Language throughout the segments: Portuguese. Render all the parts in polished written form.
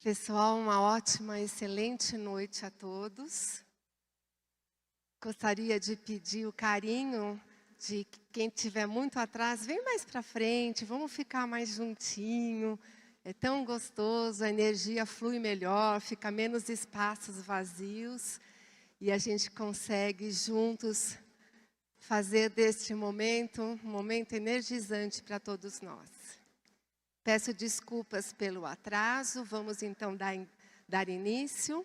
Pessoal, uma ótima, excelente noite a todos. Gostaria de pedir o carinho de quem estiver muito atrás, vem mais para frente, vamos ficar mais juntinho. É tão gostoso, a energia flui melhor, fica menos espaços vazios e a gente consegue juntos fazer deste momento um momento energizante para todos nós. Peço desculpas pelo atraso, vamos então dar início.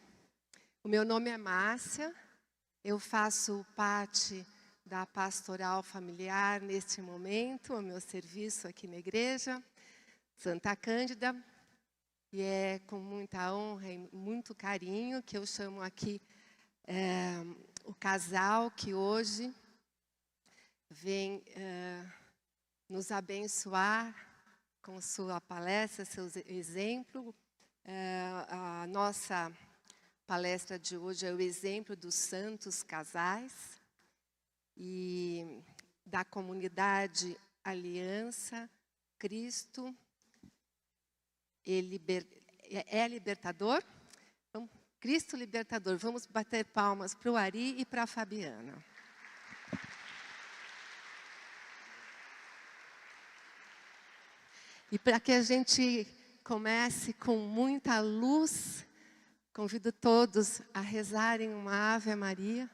O meu nome é Márcia, eu faço parte da pastoral familiar neste momento, o meu serviço aqui na igreja Santa Cândida, e é com muita honra e muito carinho que eu chamo aqui o casal que hoje vem nos abençoar com sua palestra, seu exemplo. A nossa palestra de hoje é o exemplo dos santos casais e da comunidade Aliança Cristo é libertador. Cristo libertador. Vamos bater palmas para o Ari e para a Fabiana. E para que a gente comece com muita luz, convido todos a rezarem uma Ave Maria,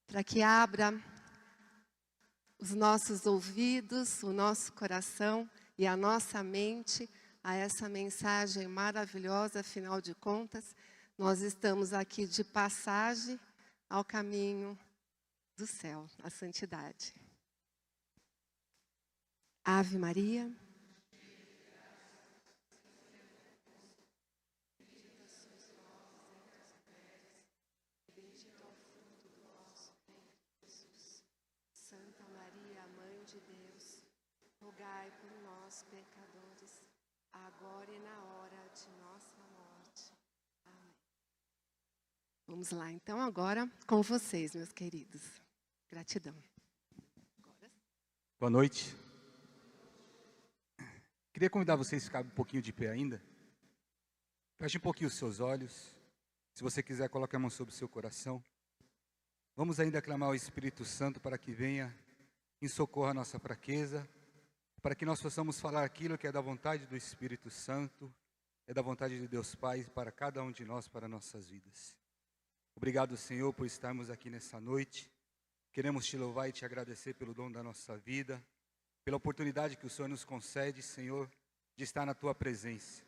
para que abra os nossos ouvidos, o nosso coração e a nossa mente a essa mensagem maravilhosa. Afinal de contas, nós estamos aqui de passagem ao caminho do céu, a santidade. Ave Maria. Rogai por nós, pecadores, agora e na hora de nossa morte. Amém. Vamos lá, então, agora com vocês, meus queridos. Gratidão. Boa noite. Queria convidar vocês a ficar um pouquinho de pé ainda. Feche um pouquinho os seus olhos. Se você quiser, coloque a mão sobre o seu coração. Vamos ainda clamar ao Espírito Santo para que venha em socorro à nossa fraqueza, para que nós possamos falar aquilo que é da vontade do Espírito Santo, é da vontade de Deus Pai para cada um de nós, para nossas vidas. Obrigado, Senhor, por estarmos aqui nessa noite. Queremos te louvar e te agradecer pelo dom da nossa vida, pela oportunidade que o Senhor nos concede, Senhor, de estar na tua presença.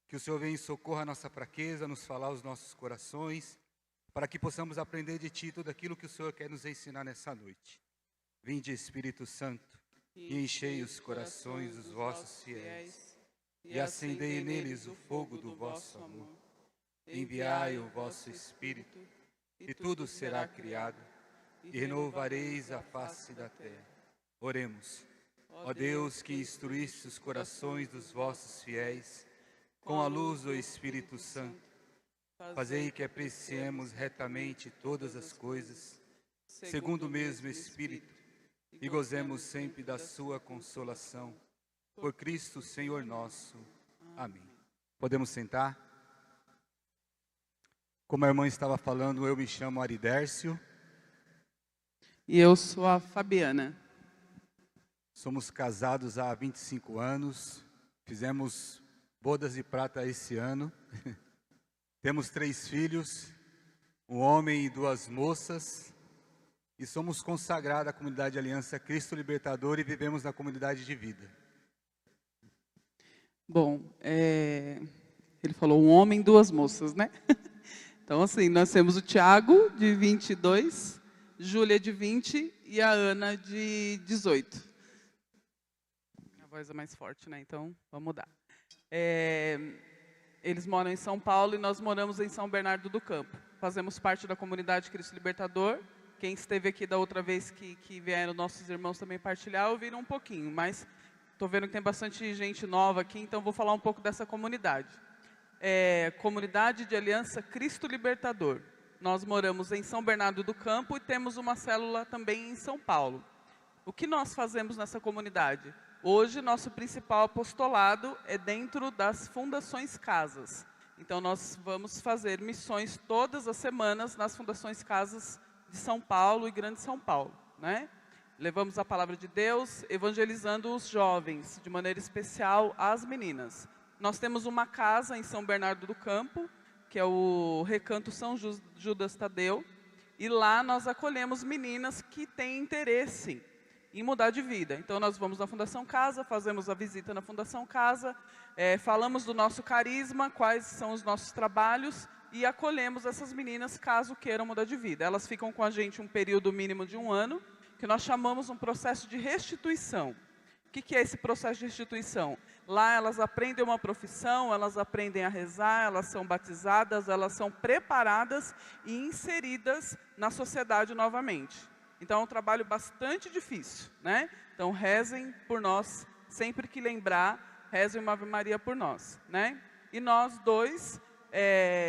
Que o Senhor venha em socorro à nossa fraqueza, nos falar aos nossos corações, para que possamos aprender de ti tudo aquilo que o Senhor quer nos ensinar nessa noite. Vinde, Espírito Santo, e enchei os corações dos vossos fiéis, e acendei neles o fogo do vosso amor. Enviai o vosso Espírito, e tudo será criado, e renovareis a face da terra. Oremos. Ó Deus, que instruíste os corações dos vossos fiéis, com a luz do Espírito Santo, fazei que apreciemos retamente todas as coisas, segundo o mesmo Espírito, e gozemos sempre da sua consolação. Por Cristo, Senhor nosso. Amém. Podemos sentar? Como a irmã estava falando, eu me chamo Aridércio. E eu sou a Fabiana. Somos casados há 25 anos. Fizemos bodas de prata esse ano. Temos 3 filhos, um homem e 2 moças. E somos consagrados à comunidade Aliança Cristo Libertador e vivemos na comunidade de vida. Bom, ele falou um homem e 2 moças, né? Então, assim, nós temos o Tiago, de 22, Júlia, de 20 e a Ana, de 18. A voz é mais forte, né? Então, vamos mudar. Eles moram em São Paulo e nós moramos em São Bernardo do Campo. Fazemos parte da comunidade Cristo Libertador. Quem esteve aqui da outra vez que vieram nossos irmãos também partilhar, ouviram um pouquinho, mas estou vendo que tem bastante gente nova aqui, então vou falar um pouco dessa comunidade. Comunidade de Aliança Cristo Libertador. Nós moramos em São Bernardo do Campo e temos uma célula também em São Paulo. O que nós fazemos nessa comunidade? Hoje, nosso principal apostolado é dentro das fundações casas. Então, nós vamos fazer missões todas as semanas nas Fundações Casas de São Paulo e Grande São Paulo, né? Levamos a palavra de Deus, evangelizando os jovens, de maneira especial as meninas. Nós temos uma casa em São Bernardo do Campo, que é o Recanto São Judas Tadeu, e lá nós acolhemos meninas que têm interesse em mudar de vida. Então, nós vamos na Fundação Casa, fazemos a visita na Fundação Casa, falamos do nosso carisma, quais são os nossos trabalhos, e acolhemos essas meninas caso queiram mudar de vida. Elas ficam com a gente um período mínimo de 1 ano, que nós chamamos um processo de restituição. O que é esse processo de restituição? Lá elas aprendem uma profissão, elas aprendem a rezar, elas são batizadas, elas são preparadas e inseridas na sociedade novamente. Então é um trabalho bastante difícil, né? Então rezem por nós, sempre que lembrar, rezem uma Ave Maria por nós, né? E nós dois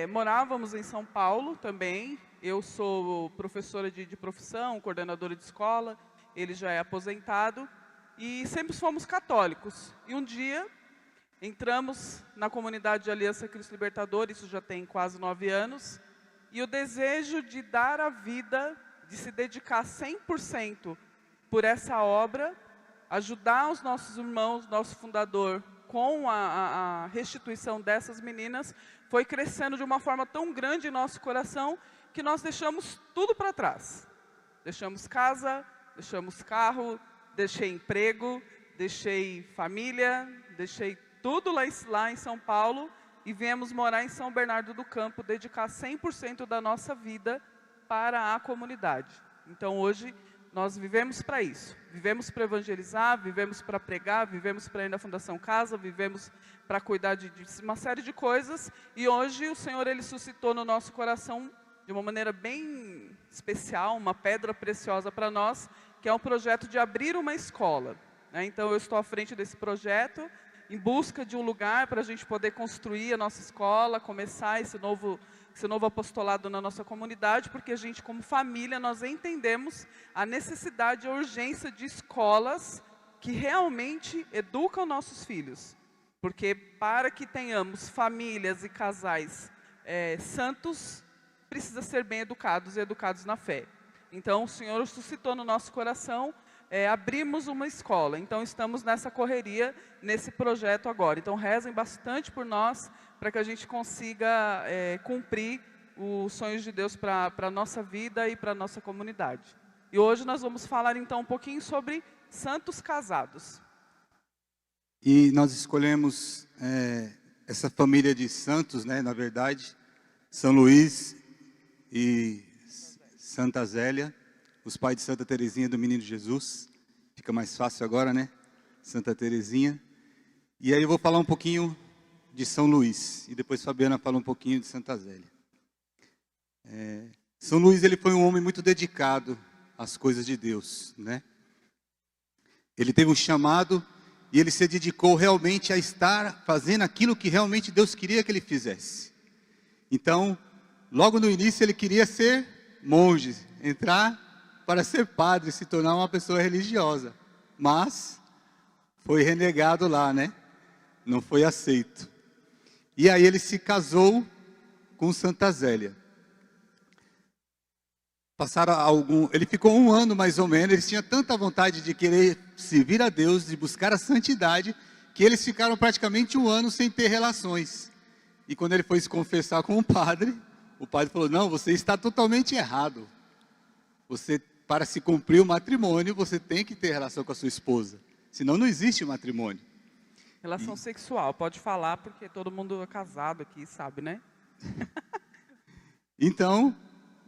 morávamos em São Paulo também. Eu sou professora de profissão, coordenadora de escola, ele já é aposentado, e sempre fomos católicos. E um dia, entramos na comunidade de Aliança Cristo Libertador, isso já tem quase 9 anos, e o desejo de dar a vida, de se dedicar 100% por essa obra, ajudar os nossos irmãos, nosso fundador, com a restituição dessas meninas, foi crescendo de uma forma tão grande em nosso coração, que nós deixamos tudo para trás. Deixamos casa, deixamos carro, deixei emprego, deixei família, deixei tudo lá em São Paulo e viemos morar em São Bernardo do Campo, dedicar 100% da nossa vida para a comunidade. Então hoje nós vivemos para isso, vivemos para evangelizar, vivemos para pregar, vivemos para ir na Fundação Casa, vivemos para cuidar de uma série de coisas, e hoje o Senhor ele suscitou no nosso coração de uma maneira bem especial, uma pedra preciosa para nós, que é um projeto de abrir uma escola, né? Então eu estou à frente desse projeto, em busca de um lugar para a gente poder construir a nossa escola, começar esse novo apostolado na nossa comunidade, porque a gente, como família, nós entendemos a necessidade e a urgência de escolas que realmente educam nossos filhos. Porque para que tenhamos famílias e casais santos, precisa ser bem educados e educados na fé. Então, o Senhor suscitou no nosso coração, abrimos uma escola. Então, estamos nessa correria, nesse projeto agora. Então, rezem bastante por nós, para que a gente consiga cumprir os sonhos de Deus para a nossa vida e para a nossa comunidade. E hoje nós vamos falar, então, um pouquinho sobre santos casados. E nós escolhemos essa família de santos, né, na verdade, São Luís e Santa Zélia, os pais de Santa Teresinha do Menino Jesus. Fica mais fácil agora, né? Santa Teresinha. E aí eu vou falar um pouquinho de São Luís, e depois Fabiana fala um pouquinho de Santa Zélia. São Luís, ele foi um homem muito dedicado às coisas de Deus, né? Ele teve um chamado e ele se dedicou realmente a estar fazendo aquilo que realmente Deus queria que ele fizesse. Então, logo no início ele queria ser monge, entrar para ser padre, se tornar uma pessoa religiosa, mas foi renegado lá, né? Não foi aceito. E aí ele se casou com Santa Zélia. Ele ficou 1 ano mais ou menos, ele tinha tanta vontade de querer servir a Deus, de buscar a santidade, que eles ficaram praticamente 1 ano sem ter relações. E quando ele foi se confessar com o padre falou, não, você está totalmente errado. Para se cumprir o matrimônio, você tem que ter relação com a sua esposa, senão não existe matrimônio. Relação sexual, pode falar, porque todo mundo é casado aqui, sabe, né? Então,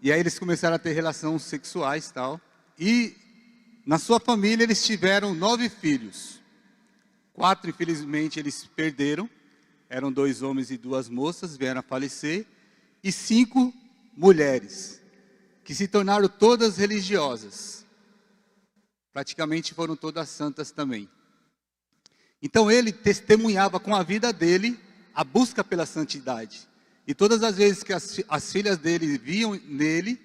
e aí eles começaram a ter relações sexuais e tal. E na sua família eles tiveram 9 filhos. 4, infelizmente, eles perderam. Eram 2 homens e 2 moças, vieram a falecer. E 5 mulheres, que se tornaram todas religiosas. Praticamente foram todas santas também. Então ele testemunhava com a vida dele a busca pela santidade. E todas as vezes que as filhas dele viam nele,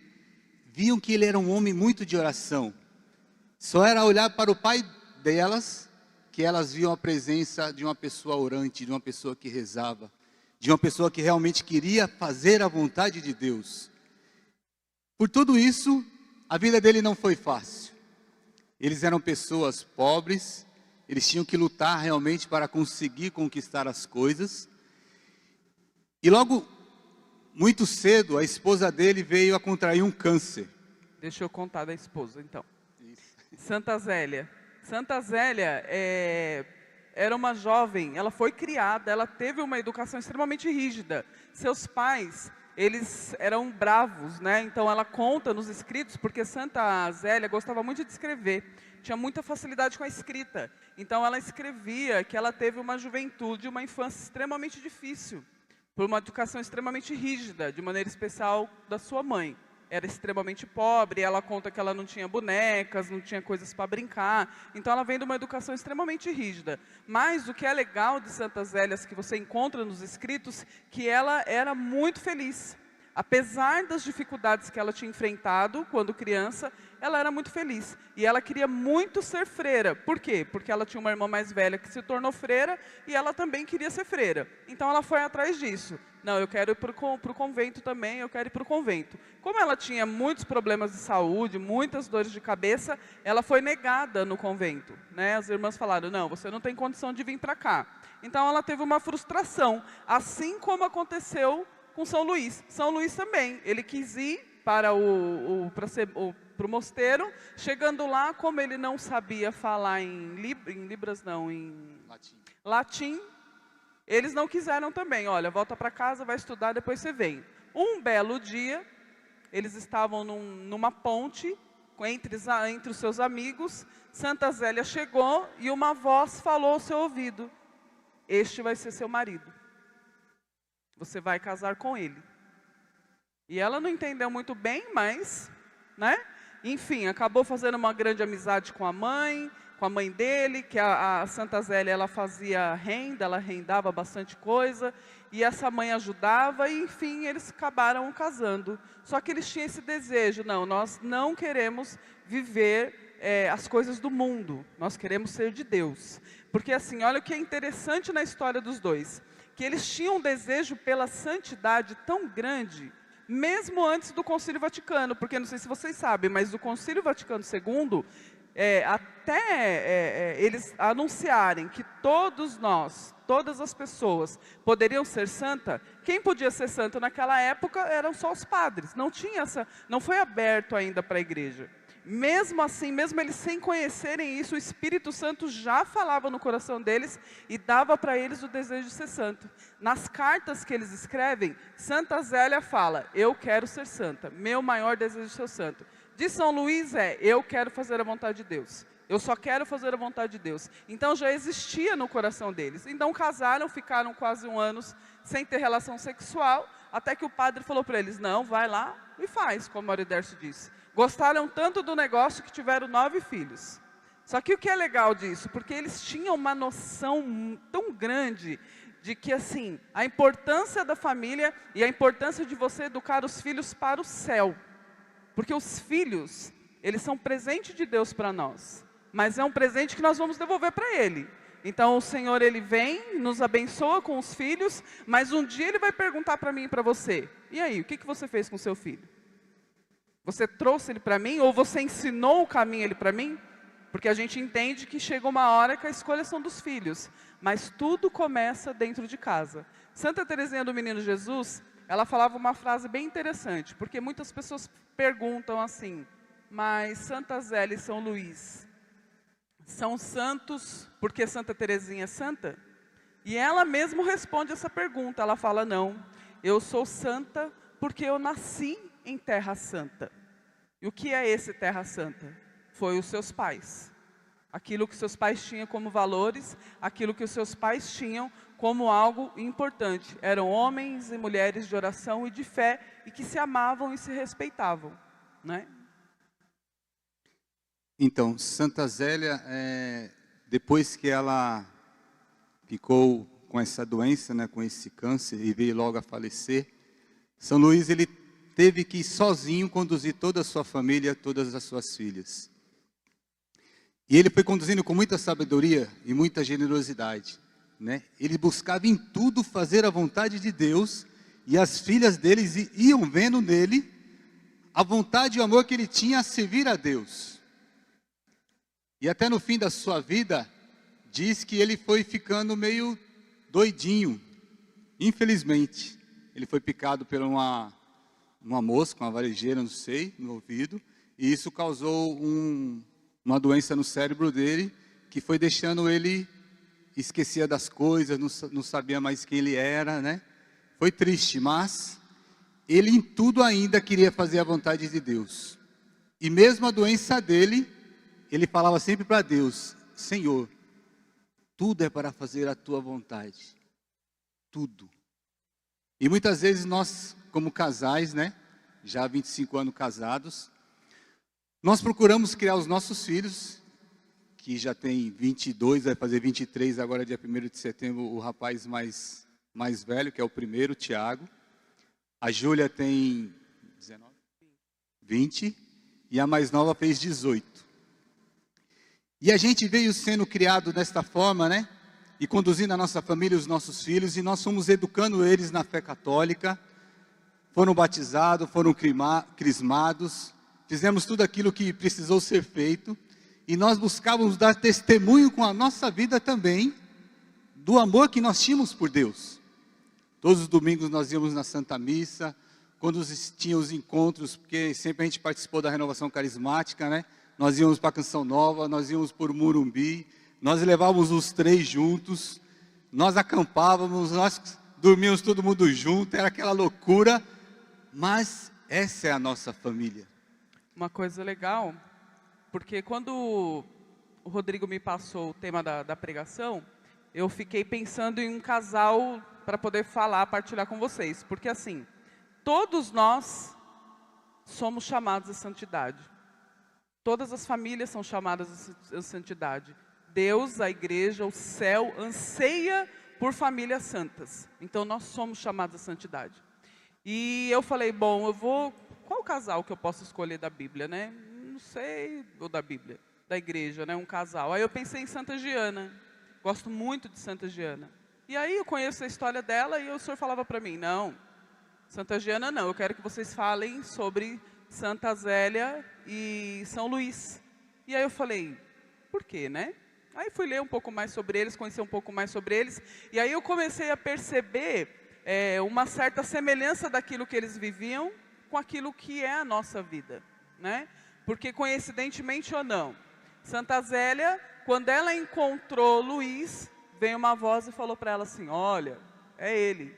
viam que ele era um homem muito de oração. Só era olhar para o pai delas, que elas viam a presença de uma pessoa orante, de uma pessoa que rezava. de uma pessoa que realmente queria fazer a vontade de Deus. Por tudo isso, a vida dele não foi fácil. Eles eram pessoas pobres, eles tinham que lutar realmente para conseguir conquistar as coisas. E logo, muito cedo, a esposa dele veio a contrair um câncer. Deixa eu contar da esposa, então. Isso. Santa Zélia. Santa Zélia era uma jovem, ela foi criada, ela teve uma educação extremamente rígida. Seus pais, eles eram bravos, né? Então ela conta nos escritos, porque Santa Zélia gostava muito de escrever, tinha muita facilidade com a escrita. Então ela escrevia que ela teve uma juventude, uma infância extremamente difícil, por uma educação extremamente rígida, de maneira especial da sua mãe. Era extremamente pobre, ela conta que ela não tinha bonecas, não tinha coisas para brincar, então ela vem de uma educação extremamente rígida. Mas o que é legal de Santa Zélia, que você encontra nos escritos, que ela era muito feliz. Apesar das dificuldades que ela tinha enfrentado quando criança, ela era muito feliz. E ela queria muito ser freira. Por quê? Porque ela tinha uma irmã mais velha que se tornou freira e ela também queria ser freira. Então ela foi atrás disso. Não, eu quero ir para o convento também, eu quero ir para o convento. Como ela tinha muitos problemas de saúde, muitas dores de cabeça, ela foi negada no convento, né? As irmãs falaram, não, você não tem condição de vir para cá. Então ela teve uma frustração, assim como aconteceu com São Luís. São Luís também, ele quis ir para o mosteiro, chegando lá, como ele não sabia falar em latim, eles não quiseram também, olha, volta para casa, vai estudar, depois você vem. Um belo dia, eles estavam numa ponte, entre os seus amigos, Santa Zélia chegou e uma voz falou ao seu ouvido, este vai ser seu marido, você vai casar com ele. E ela não entendeu muito bem, mas, né? Enfim, acabou fazendo uma grande amizade com a mãe dele, que a Santa Zélia, ela fazia renda, ela rendava bastante coisa, e essa mãe ajudava, e enfim, eles acabaram casando. Só que eles tinham esse desejo, não, nós não queremos viver as coisas do mundo, nós queremos ser de Deus. Porque assim, olha o que é interessante na história dos dois, que eles tinham um desejo pela santidade tão grande, mesmo antes do Concílio Vaticano, porque não sei se vocês sabem, mas o Concílio Vaticano II, eles anunciarem que todos nós, todas as pessoas poderiam ser santa, quem podia ser santo naquela época eram só os padres, não foi aberto ainda para a igreja. Mesmo assim, mesmo eles sem conhecerem isso, o Espírito Santo já falava no coração deles e dava para eles o desejo de ser santo. Nas cartas que eles escrevem, Santa Zélia fala, eu quero ser santa, meu maior desejo de ser santo. De São Luís eu quero fazer a vontade de Deus. Eu só quero fazer a vontade de Deus. Então já existia no coração deles. Então casaram, ficaram quase 1 ano sem ter relação sexual, até que o padre falou para eles, não, vai lá e faz, como Maridércio disse. Gostaram tanto do negócio que tiveram 9 filhos. Só que o que é legal disso? Porque eles tinham uma noção tão grande de que assim, a importância da família e a importância de você educar os filhos para o céu. Porque os filhos, eles são presente de Deus para nós. Mas é um presente que nós vamos devolver para Ele. Então o Senhor, Ele vem, nos abençoa com os filhos, mas um dia Ele vai perguntar para mim e para você, e aí, o que você fez com o seu filho? Você trouxe ele para mim, ou você ensinou o caminho ele para mim? Porque a gente entende que chega uma hora que a escolha são dos filhos, mas tudo começa dentro de casa. Santa Teresinha do Menino Jesus, ela falava uma frase bem interessante, porque muitas pessoas perguntam assim, mas Santa Zélia e São Luís são santos porque Santa Teresinha é santa? E ela mesma responde essa pergunta, ela fala, não, eu sou santa porque eu nasci em Terra Santa. E o que é esse Terra Santa? Foi os seus pais. Aquilo que seus pais tinham como valores, aquilo que os seus pais tinham como algo importante. Eram homens e mulheres de oração e de fé, e que se amavam e se respeitavam, né? Então, Santa Zélia, depois que ela ficou com essa doença, né, com esse câncer, e veio logo a falecer, São Luís, ele teve que sozinho conduzir toda a sua família, todas as suas filhas. E ele foi conduzindo com muita sabedoria e muita generosidade. né? Ele buscava em tudo fazer a vontade de Deus, e as filhas deles iam vendo nele a vontade e o amor que ele tinha a servir a Deus. E até no fim da sua vida, diz que ele foi ficando meio doidinho. Infelizmente, ele foi picado por uma mosca, uma varejeira, não sei, no ouvido, e isso causou uma doença no cérebro dele, que foi deixando ele esquecer das coisas, não sabia mais quem ele era, né? Foi triste, mas ele em tudo ainda queria fazer a vontade de Deus. E mesmo a doença dele, ele falava sempre para Deus: Senhor, tudo é para fazer a tua vontade. Tudo. E muitas vezes nós, como casais, né? Já há 25 anos casados, nós procuramos criar os nossos filhos, que já tem 22, vai fazer 23 agora, dia 1º de setembro, o rapaz mais velho, que é o primeiro, o Tiago. A Júlia tem 19? 20, e a mais nova fez 18. E a gente veio sendo criado desta forma, né? E conduzindo a nossa família e os nossos filhos, e nós fomos educando eles na fé católica, foram batizados, foram crismados, fizemos tudo aquilo que precisou ser feito, e nós buscávamos dar testemunho com a nossa vida também, do amor que nós tínhamos por Deus. Todos os domingos nós íamos na Santa Missa, quando tinha os encontros, porque sempre a gente participou da renovação carismática, né? Nós íamos para Canção Nova, nós íamos por Murumbi, nós levávamos os 3 juntos, nós acampávamos, nós dormíamos todo mundo junto, era aquela loucura, mas essa é a nossa família. Uma coisa legal, porque quando o Rodrigo me passou o tema da pregação, eu fiquei pensando em um casal para poder falar, partilhar com vocês. Porque assim, todos nós somos chamados à santidade. Todas as famílias são chamadas à santidade. Deus, a igreja, o céu, anseia por famílias santas. Então nós somos chamados à santidade. E eu falei, bom, qual casal que eu posso escolher da Bíblia, né? Não sei, ou da Bíblia, da igreja, né? Um casal. Aí eu pensei em Santa Giana. Gosto muito de Santa Giana. E aí eu conheço a história dela e o senhor falava para mim, não, Santa Giana não, eu quero que vocês falem sobre Santa Zélia e São Luís. E aí eu falei, por quê, né? Aí fui ler um pouco mais sobre eles, conhecer um pouco mais sobre eles, e aí eu comecei a perceber uma certa semelhança daquilo que eles viviam com aquilo que é a nossa vida, né? Porque coincidentemente ou não, Santa Zélia, quando ela encontrou Luís, veio uma voz e falou para ela assim, olha, é ele.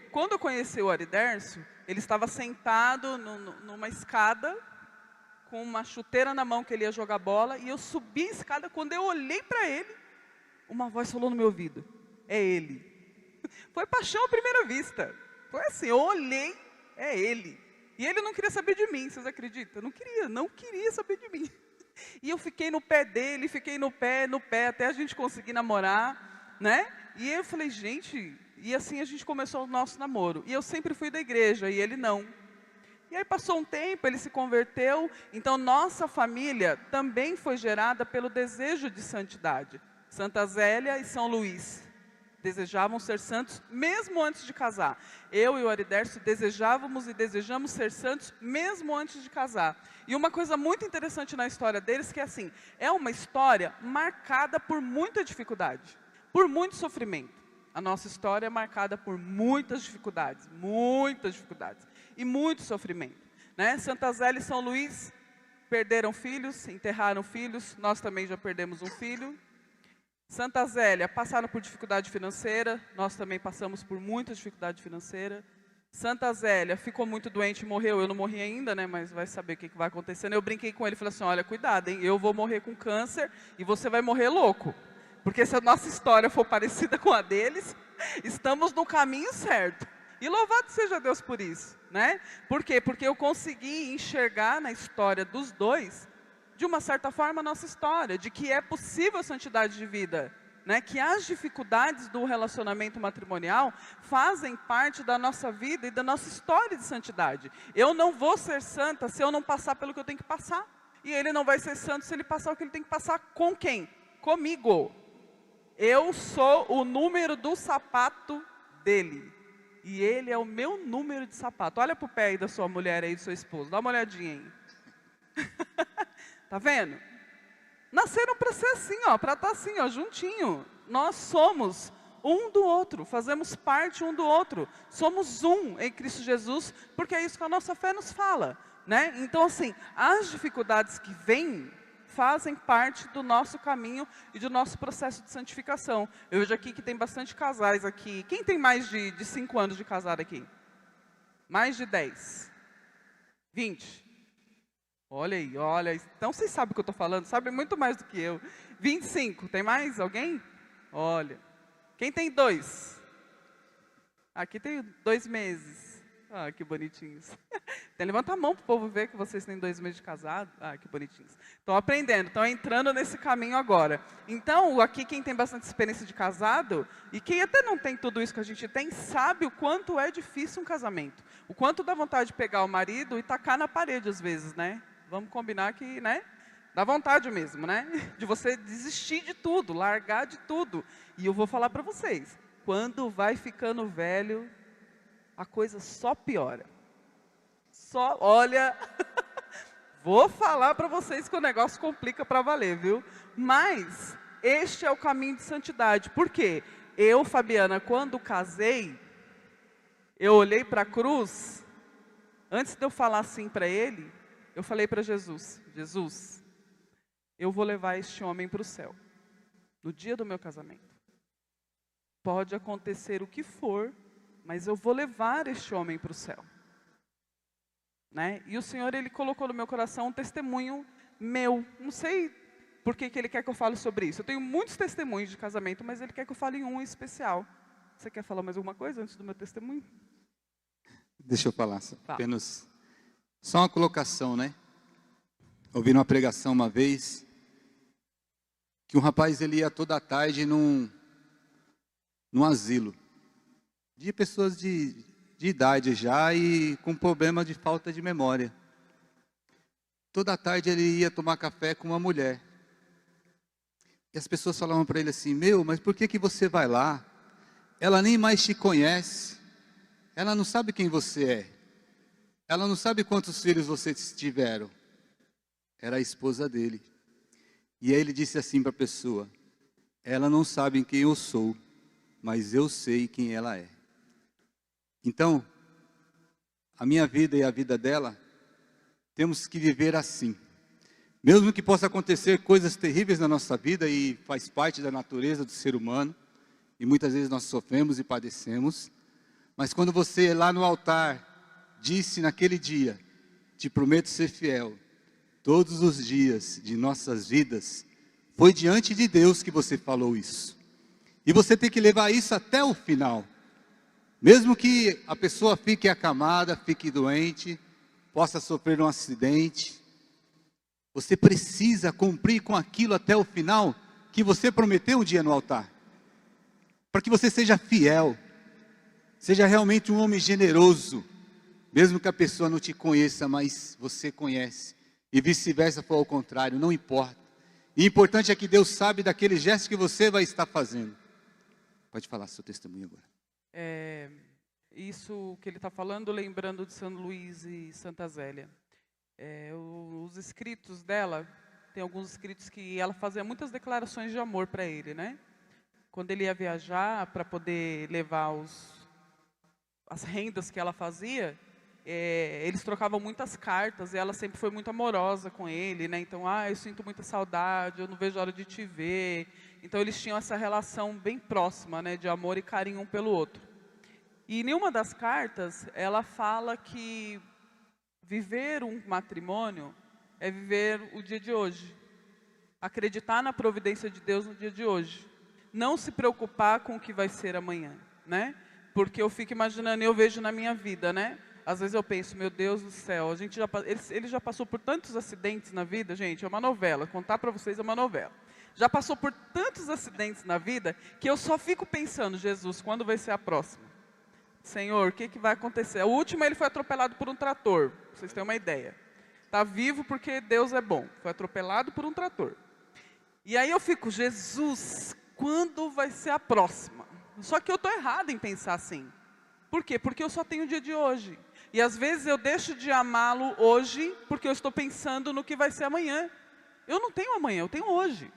Quando eu conheci o Aridércio, ele estava sentado numa escada, com uma chuteira na mão que ele ia jogar bola, e eu subi a escada, quando eu olhei para ele, uma voz falou no meu ouvido, é ele. Foi paixão à primeira vista. Foi assim, eu olhei, é ele. E ele não queria saber de mim, vocês acreditam? Não queria saber de mim. E eu fiquei no pé dele, fiquei no pé, até a gente conseguir namorar, né? E eu falei, gente, e assim a gente começou o nosso namoro. E eu sempre fui da igreja, e ele não. E aí passou um tempo, ele se converteu, então nossa família também foi gerada pelo desejo de santidade. Santa Zélia e São Luís desejavam ser santos mesmo antes de casar. Eu e o Aridércio desejávamos e desejamos ser santos mesmo antes de casar. E uma coisa muito interessante na história deles, que é assim, é uma história marcada por muita dificuldade, por muito sofrimento. A nossa história é marcada por muitas dificuldades e muito sofrimento, né? Santa Zélia e São Luís perderam filhos, enterraram filhos, nós também já perdemos um filho. Santa Zélia passaram por dificuldade financeira, nós também passamos por muita dificuldade financeira. Santa Zélia ficou muito doente e morreu, eu não morri ainda, né, mas vai saber o que vai acontecendo. Eu brinquei com ele e falei assim, olha, cuidado, hein, eu vou morrer com câncer e você vai morrer louco. Porque se a nossa história for parecida com a deles, estamos no caminho certo. E louvado seja Deus por isso, né? Por quê? Porque eu consegui enxergar na história dos dois, de uma certa forma, a nossa história, de que é possível a santidade de vida, né? Que as dificuldades do relacionamento matrimonial fazem parte da nossa vida e da nossa história de santidade. Eu não vou ser santa se eu não passar pelo que eu tenho que passar. E ele não vai ser santo se ele passar o que ele tem que passar com quem? Comigo. Eu sou o número do sapato dele. E ele é o meu número de sapato. Olha para o pé aí da sua mulher aí, do seu esposo. Dá uma olhadinha aí. Tá vendo? Nasceram para ser assim, ó, para estar assim, ó, juntinho. Nós somos um do outro, fazemos parte um do outro. Somos um em Cristo Jesus, porque é isso que a nossa fé nos fala, né? Então, assim, as dificuldades que vêm fazem parte do nosso caminho e do nosso processo de santificação. Eu vejo aqui que tem bastante casais aqui. Quem tem mais de 5 anos de casado aqui? Mais de 10? 20? Olha aí, olha. Então vocês sabem o que eu estou falando, sabem muito mais do que eu. 25, tem mais alguém? Olha. Quem tem 2? Aqui tem 2 meses. Ah, que bonitinhos. Então, levanta a mão para o povo ver que vocês têm 2 meses de casado. Ah, que bonitinhos. Estão aprendendo, estão entrando nesse caminho agora. Então, aqui quem tem bastante experiência de casado, e quem até não tem tudo isso que a gente tem, sabe o quanto é difícil um casamento. O quanto dá vontade de pegar o marido e tacar na parede às vezes, né? Vamos combinar que, né? Dá vontade mesmo, né? De você desistir de tudo, largar de tudo. E eu vou falar para vocês, quando vai ficando velho, a coisa só piora. Só, olha, vou falar para vocês que o negócio complica para valer, viu? Mas este é o caminho de santidade. Por quê? Eu, Fabiana, quando casei, eu olhei para a cruz, antes de eu falar assim para ele, eu falei para Jesus, Jesus, eu vou levar este homem para o céu, no dia do meu casamento. Pode acontecer o que for, mas eu vou levar este homem para o céu. Né? E o Senhor, Ele colocou no meu coração um testemunho meu. Não sei por que Ele quer que eu fale sobre isso. Eu tenho muitos testemunhos de casamento, mas Ele quer que eu fale em um especial. Você quer falar mais alguma coisa antes do meu testemunho? Deixa eu falar, apenas só uma colocação, né? Ouvi numa pregação uma vez, que um rapaz ele ia toda a tarde num asilo, de pessoas de idade já e com problema de falta de memória. Toda a tarde ele ia tomar café com uma mulher. E as pessoas falavam para ele assim, mas por que você vai lá? Ela nem mais te conhece. Ela não sabe quem você é. Ela não sabe quantos filhos vocês tiveram. Era a esposa dele. E aí ele disse assim para a pessoa, ela não sabe quem eu sou, mas eu sei quem ela é. Então, a minha vida e a vida dela, temos que viver assim. Mesmo que possa acontecer coisas terríveis na nossa vida, e faz parte da natureza do ser humano, e muitas vezes nós sofremos e padecemos, mas quando você lá no altar, disse naquele dia, te prometo ser fiel, todos os dias de nossas vidas, foi diante de Deus que você falou isso. E você tem que levar isso até o final. Mesmo que a pessoa fique acamada, fique doente, possa sofrer um acidente, você precisa cumprir com aquilo até o final que você prometeu um dia no altar. Para que você seja fiel, seja realmente um homem generoso, mesmo que a pessoa não te conheça, mas você conhece. E vice-versa for ao contrário, não importa. E o importante é que Deus sabe daquele gesto que você vai estar fazendo. Pode falar seu testemunho agora. Isso que ele está falando, lembrando de São Luís e Santa Zélia. Os escritos dela, tem alguns escritos que ela fazia muitas declarações de amor para ele, né? Quando ele ia viajar para poder levar as rendas que ela fazia, eles trocavam muitas cartas e ela sempre foi muito amorosa com ele, né? Então, eu sinto muita saudade, eu não vejo a hora de te ver. Então, eles tinham essa relação bem próxima, né? De amor e carinho um pelo outro. E em uma das cartas, ela fala que viver um matrimônio é viver o dia de hoje. Acreditar na providência de Deus no dia de hoje. Não se preocupar com o que vai ser amanhã, né? Porque eu fico imaginando, eu vejo na minha vida, né? Às vezes eu penso, meu Deus do céu, ele já passou por tantos acidentes na vida, gente, é uma novela, contar para vocês é uma novela. Já passou por tantos acidentes na vida, que eu só fico pensando, Jesus, quando vai ser a próxima? Senhor, o que vai acontecer? O último ele foi atropelado por um trator, pra vocês terem uma ideia. Está vivo porque Deus é bom, foi atropelado por um trator. E aí eu fico, Jesus, quando vai ser a próxima? Só que eu estou errada em pensar assim. Por quê? Porque eu só tenho o dia de hoje. E às vezes eu deixo de amá-lo hoje, porque eu estou pensando no que vai ser amanhã. Eu não tenho amanhã, eu tenho hoje.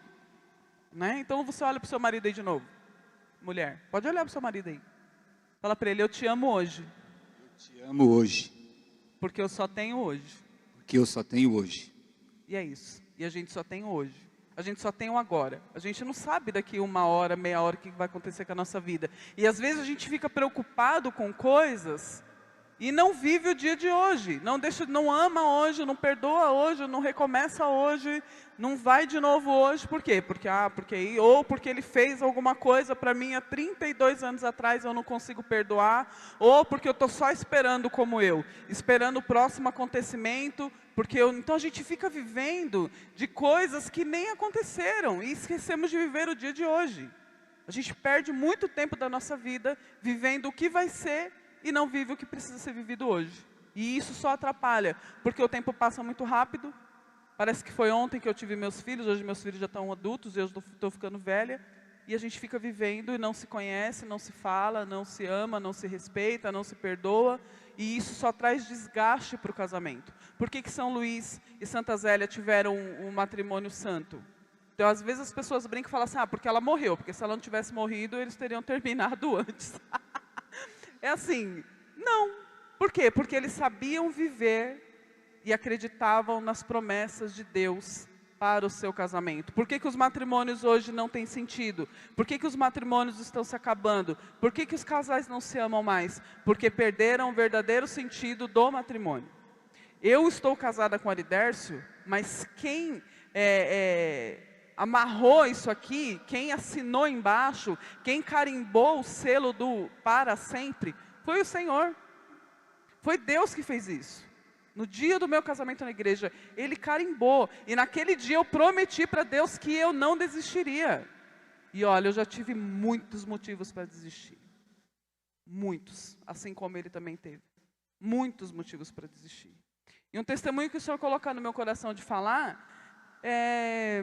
Né? Então você olha para o seu marido aí de novo. Mulher, pode olhar para o seu marido aí. Fala para ele, eu te amo hoje. Eu te amo hoje. Porque eu só tenho hoje. Porque eu só tenho hoje. E é isso. E a gente só tem hoje. A gente só tem o agora. A gente não sabe daqui 1 hora, meia hora o que vai acontecer com a nossa vida. E às vezes a gente fica preocupado com coisas e não vive o dia de hoje. Não ama hoje, não perdoa hoje, não recomeça hoje, não vai de novo hoje. Por quê? Porque ele fez alguma coisa para mim há 32 anos atrás, eu não consigo perdoar. Ou porque eu estou só esperando como esperando o próximo acontecimento. Então a gente fica vivendo de coisas que nem aconteceram e esquecemos de viver o dia de hoje. A gente perde muito tempo da nossa vida vivendo o que vai ser e não vive o que precisa ser vivido hoje. E isso só atrapalha, porque o tempo passa muito rápido. Parece que foi ontem que eu tive meus filhos, hoje meus filhos já estão adultos, eu estou ficando velha. E a gente fica vivendo e não se conhece, não se fala, não se ama, não se respeita, não se perdoa. E isso só traz desgaste para o casamento. Por que São Luís e Santa Zélia tiveram um matrimônio santo? Então, às vezes as pessoas brincam e falam assim, porque ela morreu, porque se ela não tivesse morrido, eles teriam terminado antes. É assim, não. Por quê? Porque eles sabiam viver e acreditavam nas promessas de Deus para o seu casamento. Por que os matrimônios hoje não têm sentido? Por que os matrimônios estão se acabando? Por que os casais não se amam mais? Porque perderam o verdadeiro sentido do matrimônio. Eu estou casada com Aridércio, mas quem amarrou isso aqui, quem assinou embaixo, quem carimbou o selo do para sempre, foi o Senhor. Foi Deus que fez isso. No dia do meu casamento na igreja, Ele carimbou. E naquele dia eu prometi para Deus que eu não desistiria. E olha, eu já tive muitos motivos para desistir. Muitos. Assim como Ele também teve. Muitos motivos para desistir. E um testemunho que o Senhor coloca no meu coração de falar é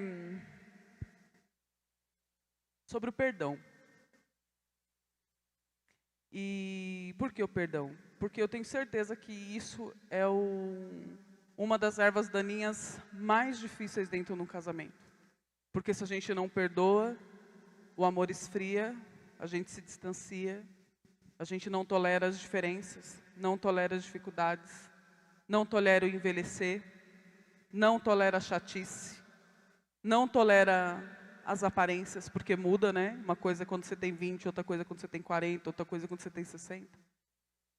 sobre o perdão. E por que o perdão? Porque eu tenho certeza que isso é uma das ervas daninhas mais difíceis dentro de um casamento. Porque se a gente não perdoa, o amor esfria, a gente se distancia, a gente não tolera as diferenças, não tolera as dificuldades, não tolera o envelhecer, não tolera a chatice, não tolera as aparências, porque muda, né? Uma coisa é quando você tem 20, outra coisa é quando você tem 40, outra coisa é quando você tem 60.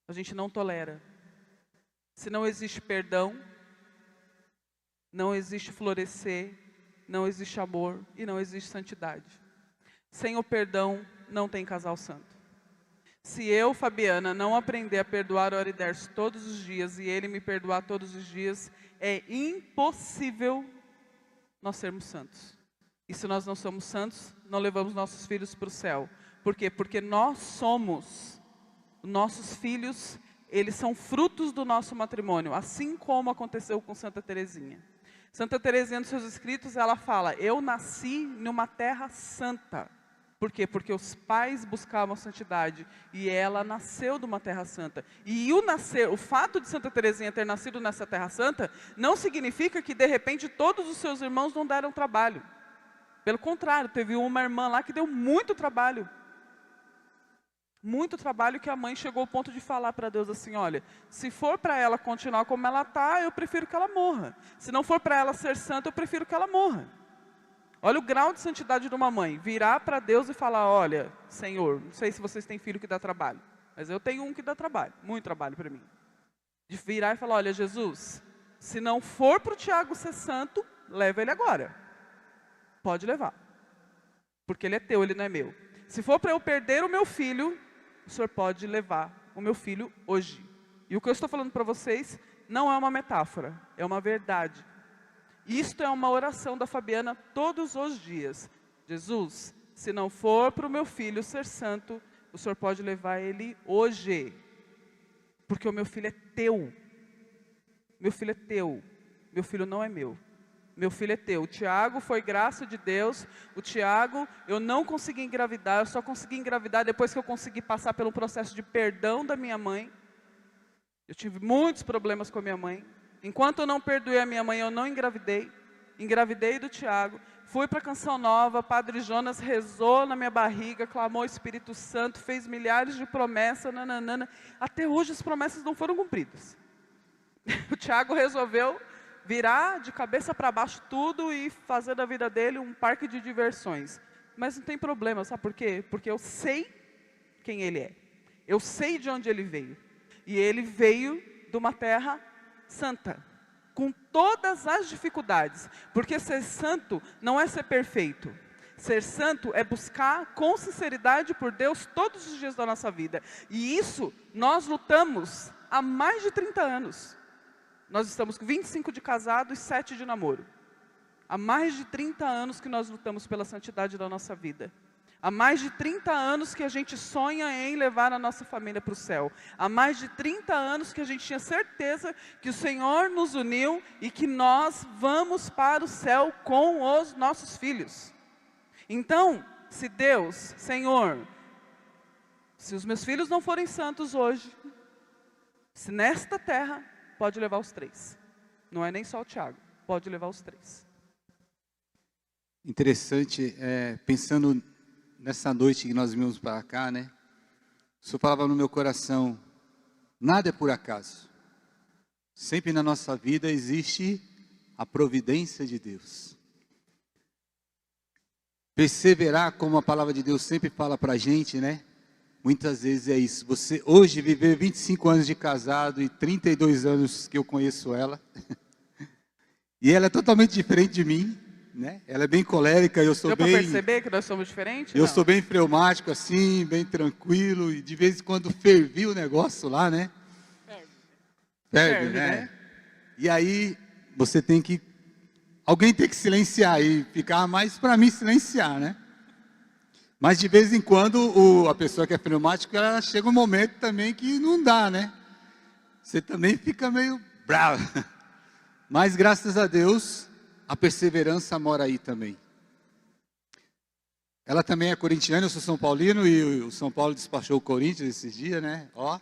A gente não tolera. Se não existe perdão, não existe florescer, não existe amor e não existe santidade. Sem o perdão, não tem casal santo. Se eu, Fabiana, não aprender a perdoar o Aridércio todos os dias e ele me perdoar todos os dias, é impossível nós sermos santos. E se nós não somos santos, não levamos nossos filhos para o céu. Por quê? Porque nossos filhos, eles são frutos do nosso matrimônio, assim como aconteceu com Santa Teresinha. Santa Teresinha, nos seus escritos, ela fala, eu nasci numa terra santa. Por quê? Porque os pais buscavam santidade e ela nasceu de uma terra santa. E o fato de Santa Teresinha ter nascido nessa terra santa, não significa que de repente todos os seus irmãos não deram trabalho. Pelo contrário, teve uma irmã lá que deu muito trabalho. Muito trabalho que a mãe chegou ao ponto de falar para Deus assim, olha, se for para ela continuar como ela está, eu prefiro que ela morra. Se não for para ela ser santa, eu prefiro que ela morra. Olha o grau de santidade de uma mãe, virar para Deus e falar, olha, Senhor, não sei se vocês têm filho que dá trabalho, mas eu tenho um que dá trabalho, muito trabalho para mim. De virar e falar, olha, Jesus, se não for para o Tiago ser santo, leva ele agora. Pode levar, porque ele é teu, ele não é meu. Se for para eu perder o meu filho, o Senhor pode levar o meu filho hoje. E o que eu estou falando para vocês não é uma metáfora, é uma verdade. Isto é uma oração da Fabiana todos os dias. Jesus, se não for para o meu filho ser santo, o Senhor pode levar ele hoje. Porque o meu filho é teu. Meu filho é teu. Meu filho não é meu. Meu filho é teu. O Tiago foi graça de Deus. O Tiago, eu não consegui engravidar, eu só consegui engravidar depois que eu consegui passar pelo processo de perdão da minha mãe. Eu tive muitos problemas com a minha mãe. Enquanto eu não perdoei a minha mãe, eu não engravidei. Engravidei do Tiago. Fui para a Canção Nova, Padre Jonas rezou na minha barriga, clamou o Espírito Santo, fez milhares de promessas, nananana. Até hoje as promessas não foram cumpridas. O Tiago resolveu virar de cabeça para baixo tudo e fazer da vida dele um parque de diversões. Mas não tem problema, sabe por quê? Porque eu sei quem ele é. Eu sei de onde ele veio. E ele veio de uma terra santa, com todas as dificuldades. Porque ser santo não é ser perfeito. Ser santo é buscar com sinceridade por Deus todos os dias da nossa vida. E isso nós lutamos há mais de 30 anos. Nós estamos com 25 de casado e 7 de namoro. Há mais de 30 anos que nós lutamos pela santidade da nossa vida. Há mais de 30 anos que a gente sonha em levar a nossa família para o céu. Há mais de 30 anos que a gente tinha certeza que o Senhor nos uniu e que nós vamos para o céu com os nossos filhos. Então, se Deus, Senhor, se os meus filhos não forem santos hoje, se nesta terra, pode levar os 3. Não é nem só o Tiago, pode levar os 3. Interessante, pensando nessa noite que nós vimos para cá, né? O Senhor falava no meu coração, nada é por acaso. Sempre na nossa vida existe a providência de Deus. Perseverar, como a palavra de Deus sempre fala para a gente, né? Muitas vezes é isso. Você hoje viver 25 anos de casado e 32 anos que eu conheço ela. E ela é totalmente diferente de mim, né? Ela é bem colérica, eu sou bem... Deu para perceber que nós somos diferentes? Eu sou bem fleumático assim, bem tranquilo. E de vez em quando fervi o negócio lá, né? Ferve, né? E aí você tem que... Alguém tem que silenciar e ficar mais para mim silenciar, né? Mas de vez em quando, a pessoa que é fleumática, ela chega um momento também que não dá, né? Você também fica meio bravo. Mas graças a Deus, a perseverança mora aí também. Ela também é corintiana, eu sou São Paulino, e o São Paulo despachou o Corinthians esses dias, né? Ó.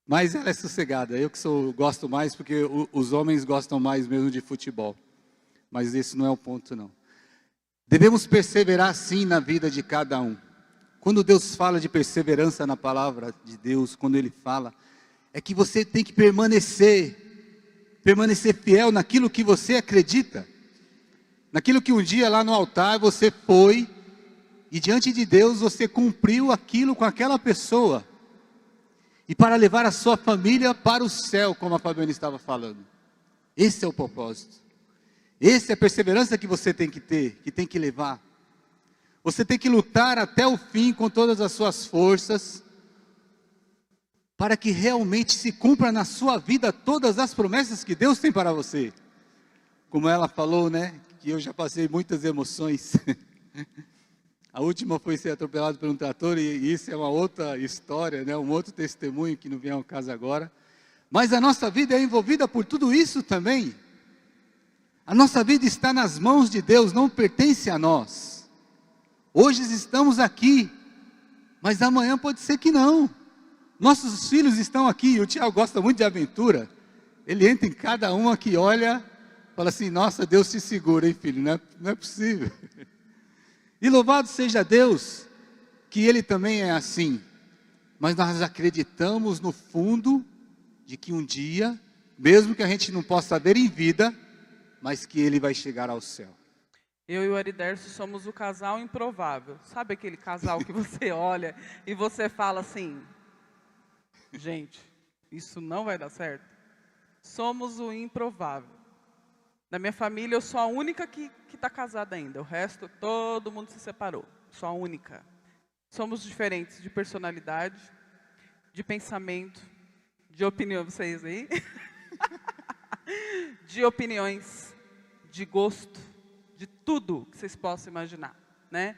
Mas ela é sossegada, eu que gosto mais, porque os homens gostam mais mesmo de futebol. Mas esse não é o ponto, não. Devemos perseverar sim na vida de cada um. Quando Deus fala de perseverança na palavra de Deus, quando Ele fala, é que você tem que permanecer fiel naquilo que você acredita. Naquilo que um dia lá no altar você foi, e diante de Deus você cumpriu aquilo com aquela pessoa. E para levar a sua família para o céu, como a Fabiana estava falando. Esse é o propósito. Essa é a perseverança que você tem que ter, que tem que levar. Você tem que lutar até o fim com todas as suas forças, para que realmente se cumpra na sua vida todas as promessas que Deus tem para você. Como ela falou, né, que eu já passei muitas emoções. A última foi ser atropelado por um trator, e isso é uma outra história, né, um outro testemunho que não vem ao caso agora. Mas a nossa vida é envolvida por tudo isso também. A nossa vida está nas mãos de Deus, não pertence a nós. Hoje estamos aqui, mas amanhã pode ser que não. Nossos filhos estão aqui, o Tiago gosta muito de aventura. Ele entra em cada uma que olha, fala assim, nossa, Deus te segura, hein filho, não é possível. E louvado seja Deus, que Ele também é assim. Mas nós acreditamos no fundo, de que um dia, mesmo que a gente não possa ver em vida, mas que Ele vai chegar ao céu. Eu e o Ariderso somos o casal improvável. Sabe aquele casal que você olha e você fala assim, gente, isso não vai dar certo? Somos o improvável. Na minha família, eu sou a única que está casada ainda. O resto, todo mundo se separou. Sou a única. Somos diferentes de personalidade, de pensamento, de opinião. Vocês aí? De opiniões, de gosto, de tudo que vocês possam imaginar, né?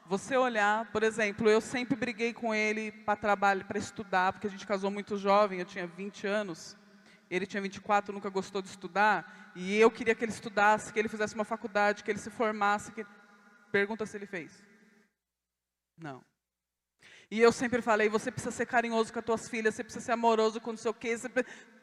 Você olhar, por exemplo, eu sempre briguei com ele para trabalhar, para estudar, porque a gente casou muito jovem, eu tinha 20 anos, Ele tinha 24, nunca gostou de estudar, e eu queria que ele estudasse, que ele fizesse uma faculdade, que ele se formasse. Pergunta se ele fez. Não. E eu sempre falei, você precisa ser carinhoso com as tuas filhas, você precisa ser amoroso com não sei o quê.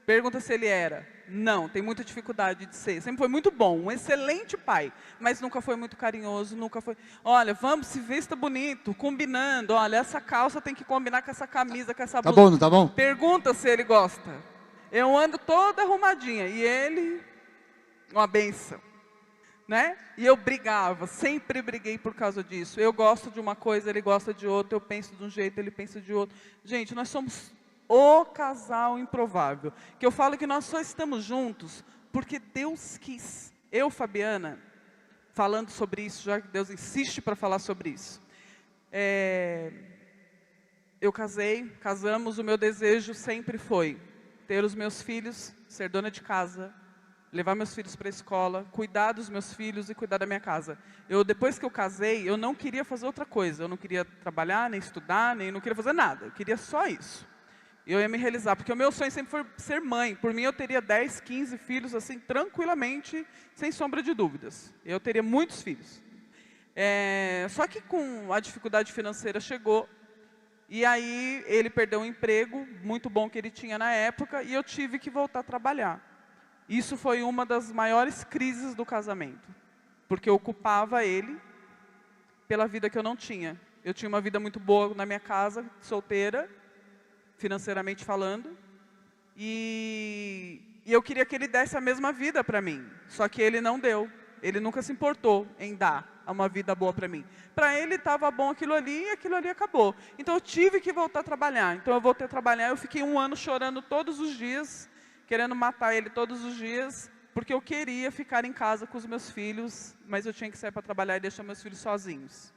Pergunta se ele era. Não, tem muita dificuldade de ser. Sempre foi muito bom, um excelente pai, mas nunca foi muito carinhoso, nunca foi... Olha, vamos, se vista bonito, combinando. Olha, essa calça tem que combinar com essa camisa, com essa blusa. Tá bom, não tá bom? Pergunta se ele gosta. Eu ando toda arrumadinha, e ele, uma benção. Né? E eu brigava, sempre briguei por causa disso. Eu gosto de uma coisa, ele gosta de outra, eu penso de um jeito, ele pensa de outro. Gente, nós somos o casal improvável. Que eu falo que nós só estamos juntos porque Deus quis. Eu, Fabiana, falando sobre isso, já que Deus insiste para falar sobre isso. Eu casamos, o meu desejo sempre foi ter os meus filhos, ser dona de casa, levar meus filhos para a escola, cuidar dos meus filhos e cuidar da minha casa. Depois que eu casei, eu não queria fazer outra coisa. Eu não queria trabalhar, nem estudar, nem não queria fazer nada. Eu queria só isso. Eu ia me realizar, porque o meu sonho sempre foi ser mãe. Por mim, eu teria 10, 15 filhos, assim, tranquilamente, sem sombra de dúvidas. Eu teria muitos filhos. Só que com a dificuldade financeira chegou, e aí ele perdeu um emprego muito bom que ele tinha na época, e eu tive que voltar a trabalhar. Isso foi uma das maiores crises do casamento, porque eu culpava ele pela vida que eu não tinha. Eu tinha uma vida muito boa na minha casa, solteira, financeiramente falando, e eu queria que ele desse a mesma vida para mim, só que ele não deu. Ele nunca se importou em dar uma vida boa para mim. Para ele estava bom aquilo ali e aquilo ali acabou. Então eu tive que voltar a trabalhar. Então eu voltei a trabalhar, eu fiquei 1 ano chorando todos os dias, querendo matar ele todos os dias, porque eu queria ficar em casa com os meus filhos, mas eu tinha que sair para trabalhar e deixar meus filhos sozinhos.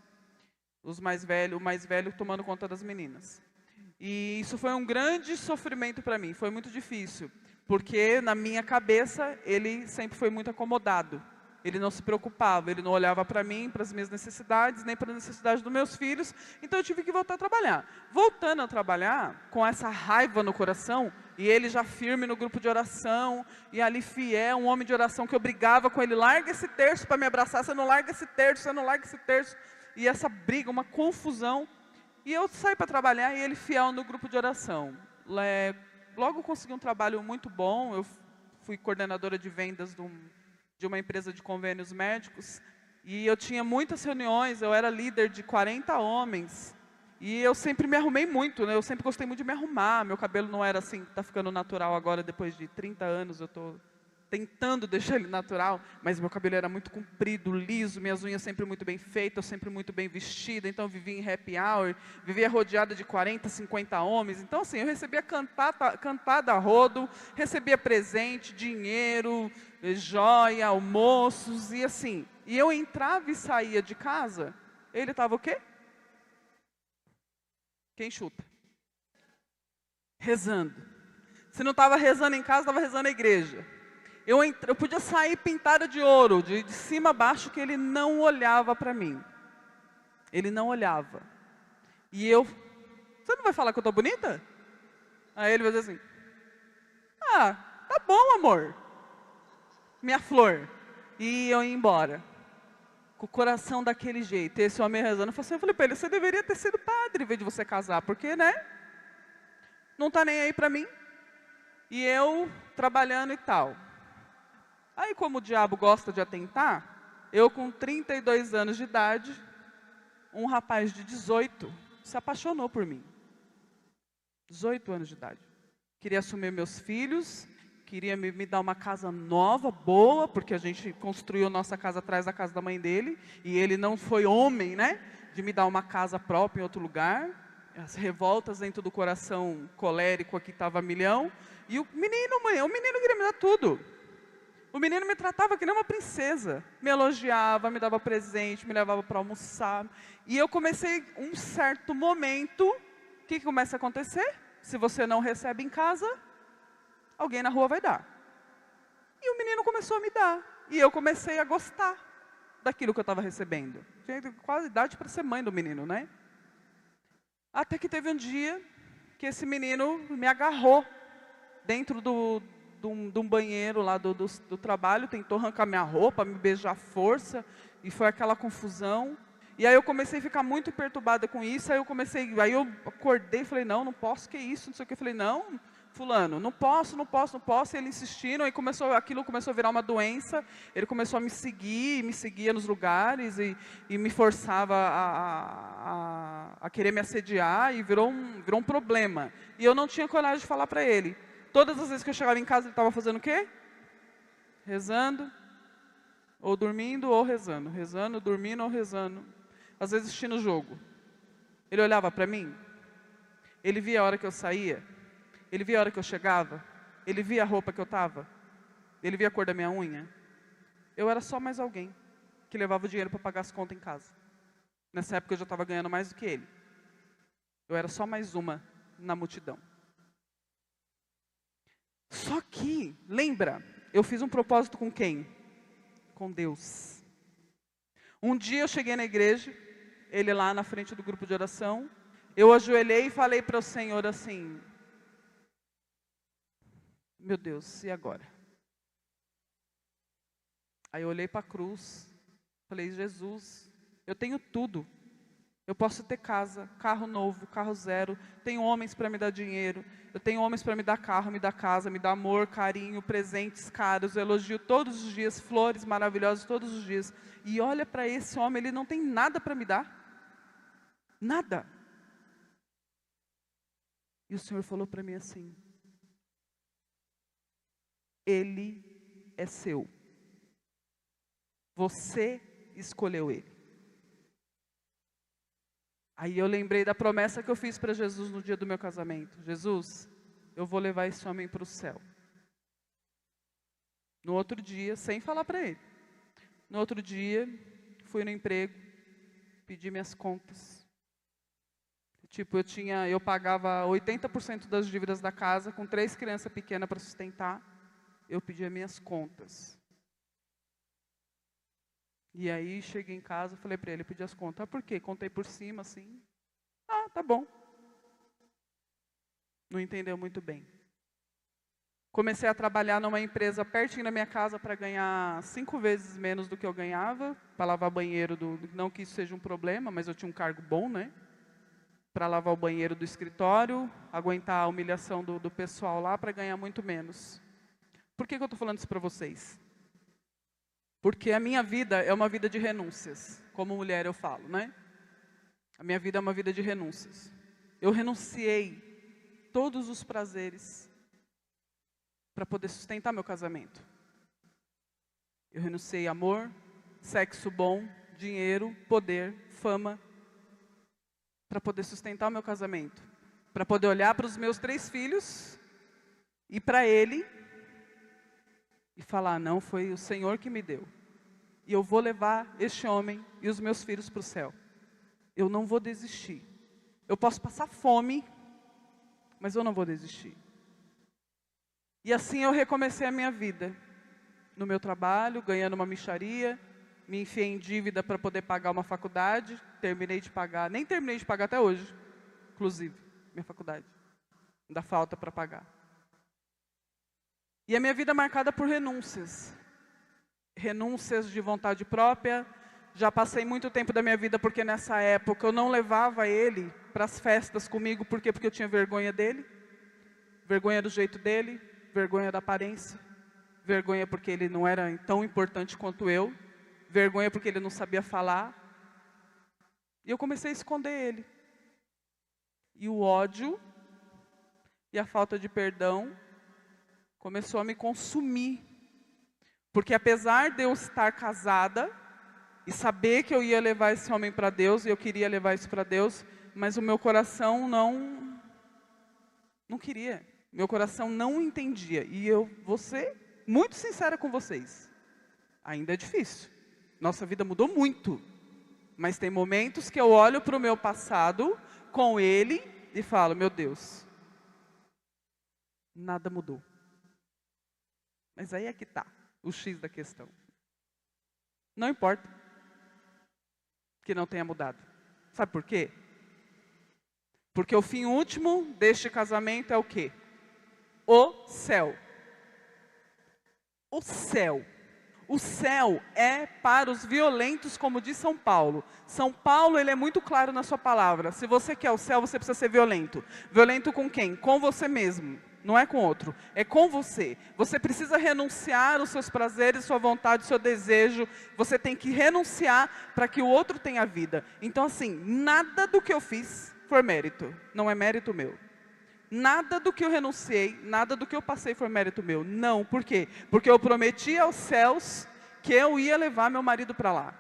O mais velho tomando conta das meninas. E isso foi um grande sofrimento para mim, foi muito difícil, porque na minha cabeça ele sempre foi muito acomodado. Ele não se preocupava, ele não olhava para mim, para as minhas necessidades, nem para as necessidades dos meus filhos, então eu tive que voltar a trabalhar. Voltando a trabalhar, com essa raiva no coração, e ele já firme no grupo de oração, e ali fiel, um homem de oração que eu brigava com ele, larga esse terço para me abraçar, você não larga esse terço, você não larga esse terço, e essa briga, uma confusão, e eu saí para trabalhar, e ele fiel no grupo de oração. Logo consegui um trabalho muito bom, eu fui coordenadora de vendas de uma empresa de convênios médicos, e eu tinha muitas reuniões, eu era líder de 40 homens, e eu sempre me arrumei muito, né? Eu sempre gostei muito de me arrumar, meu cabelo não era assim, está ficando natural agora, depois de 30 anos, eu estou tentando deixar ele natural, mas meu cabelo era muito comprido, liso, minhas unhas sempre muito bem feitas, eu sempre muito bem vestida, então eu vivia em happy hour, vivia rodeada de 40, 50 homens, então assim, eu recebia cantada a rodo, recebia presente, dinheiro, joia, almoços, e assim, e eu entrava e saía de casa, ele estava o quê? Quem chuta? Rezando. Se não estava rezando em casa, estava rezando na igreja. Eu podia sair pintada de ouro, de cima a baixo, que ele não olhava para mim. Ele não olhava. E eu, você não vai falar que eu estou bonita? Aí ele vai dizer assim, tá bom, amor. Minha flor. E eu ia embora. Com o coração daquele jeito. Esse homem rezando. Eu falei para ele, você deveria ter sido padre em vez de você casar. Porque, né? Não está nem aí para mim. E eu trabalhando e tal. Aí, como o diabo gosta de atentar, eu com 32 anos de idade, um rapaz de 18 se apaixonou por mim. 18 anos de idade. Queria assumir meus filhos, queria me dar uma casa nova, boa, porque a gente construiu nossa casa atrás da casa da mãe dele, e ele não foi homem, né, de me dar uma casa própria em outro lugar. As revoltas dentro do coração colérico aqui estava a milhão, e o menino queria me dar tudo. O menino me tratava que nem uma princesa, me elogiava, me dava presente, me levava para almoçar. E eu comecei, um certo momento, o que começa a acontecer? Se você não recebe em casa, alguém na rua vai dar. E o menino começou a me dar. E eu comecei a gostar daquilo que eu estava recebendo. Tinha quase idade para ser mãe do menino, né? Até que teve um dia que esse menino me agarrou dentro de um banheiro lá do trabalho, tentou arrancar minha roupa, me beijar à força, e foi aquela confusão. E aí eu comecei a ficar muito perturbada com isso, aí eu acordei e falei, não posso, que isso, não sei o que. Eu falei, não, fulano, não posso. E ele insistindo, aí aquilo começou a virar uma doença, ele começou a me seguia nos lugares e me forçava a querer me assediar, e virou um problema. E eu não tinha coragem de falar para ele. Todas as vezes que eu chegava em casa, ele estava fazendo o quê? Rezando, ou dormindo, ou rezando. Rezando, dormindo, ou rezando. Às vezes assistindo o jogo. Ele olhava para mim, ele via a hora que eu saía, ele via a hora que eu chegava, ele via a roupa que eu estava, ele via a cor da minha unha. Eu era só mais alguém que levava o dinheiro para pagar as contas em casa. Nessa época eu já estava ganhando mais do que ele. Eu era só mais uma na multidão. Só que, lembra, eu fiz um propósito com quem? Com Deus. Um dia eu cheguei na igreja, ele lá na frente do grupo de oração, eu ajoelhei e falei para o Senhor assim, meu Deus, e agora? Aí eu olhei para a cruz, falei, Jesus, eu tenho tudo. Eu posso ter casa, carro novo, carro zero, tenho homens para me dar dinheiro, eu tenho homens para me dar carro, me dar casa, me dar amor, carinho, presentes caros, eu elogio todos os dias, flores maravilhosas todos os dias. E olha para esse homem, ele não tem nada para me dar. Nada. E o Senhor falou para mim assim, ele é seu. Você escolheu ele. Aí eu lembrei da promessa que eu fiz para Jesus no dia do meu casamento. Jesus, eu vou levar esse homem para o céu. No outro dia, sem falar para ele. No outro dia, fui no emprego, pedi minhas contas. Tipo, eu pagava 80% das dívidas da casa, com 3 crianças pequenas para sustentar. Eu pedi as minhas contas. E aí, cheguei em casa, falei para ele, pedi as contas. Ah, por quê? Contei por cima, assim. Ah, tá bom. Não entendeu muito bem. Comecei a trabalhar numa empresa pertinho da minha casa para ganhar 5 vezes menos do que eu ganhava, para lavar banheiro, não que isso seja um problema, mas eu tinha um cargo bom, né? Para lavar o banheiro do escritório, aguentar a humilhação do pessoal lá para ganhar muito menos. Por que eu estou falando isso para vocês? Porque a minha vida é uma vida de renúncias. Como mulher eu falo, né? A minha vida é uma vida de renúncias. Eu renunciei todos os prazeres para poder sustentar meu casamento. Eu renunciei amor, sexo bom, dinheiro, poder, fama, para poder sustentar o meu casamento. Para poder olhar para os meus 3 filhos e para ele e falar, não, foi o Senhor que me deu. E eu vou levar este homem e os meus filhos para o céu. Eu não vou desistir. Eu posso passar fome, mas eu não vou desistir. E assim eu recomecei a minha vida. No meu trabalho, ganhando uma mixaria, me enfiei em dívida para poder pagar uma faculdade, terminei de pagar, nem terminei de pagar até hoje, inclusive, minha faculdade. Ainda falta para pagar. E a minha vida é marcada por renúncias. Renúncias de vontade própria. Já passei muito tempo da minha vida porque nessa época eu não levava ele para as festas comigo. Por quê? Porque eu tinha vergonha dele. Vergonha do jeito dele. Vergonha da aparência. Vergonha porque ele não era tão importante quanto eu. Vergonha porque ele não sabia falar. E eu comecei a esconder ele. E o ódio e a falta de perdão começou a me consumir. Porque apesar de eu estar casada e saber que eu ia levar esse homem para Deus, e eu queria levar isso para Deus, mas o meu coração não queria. Meu coração não entendia. E eu vou ser muito sincera com vocês. Ainda é difícil. Nossa vida mudou muito. Mas tem momentos que eu olho para o meu passado com ele e falo, meu Deus, nada mudou. Mas aí é que está o X da questão. Não importa que não tenha mudado. Sabe por quê? Porque o fim último deste casamento é o quê? O céu. o céu. O céu é para os violentos, como diz São Paulo. São Paulo, ele é muito claro na sua palavra. Se você quer o céu, você precisa ser violento. Violento com quem? Com você mesmo. Não é com outro, é com você. Você precisa renunciar os seus prazeres, sua vontade, seu desejo. Você tem que renunciar para que o outro tenha vida. Então assim, nada do que eu fiz foi mérito. Não é mérito meu. Nada do que eu renunciei, nada do que eu passei foi mérito meu. Não, por quê? Porque eu prometi aos céus que eu ia levar meu marido para lá.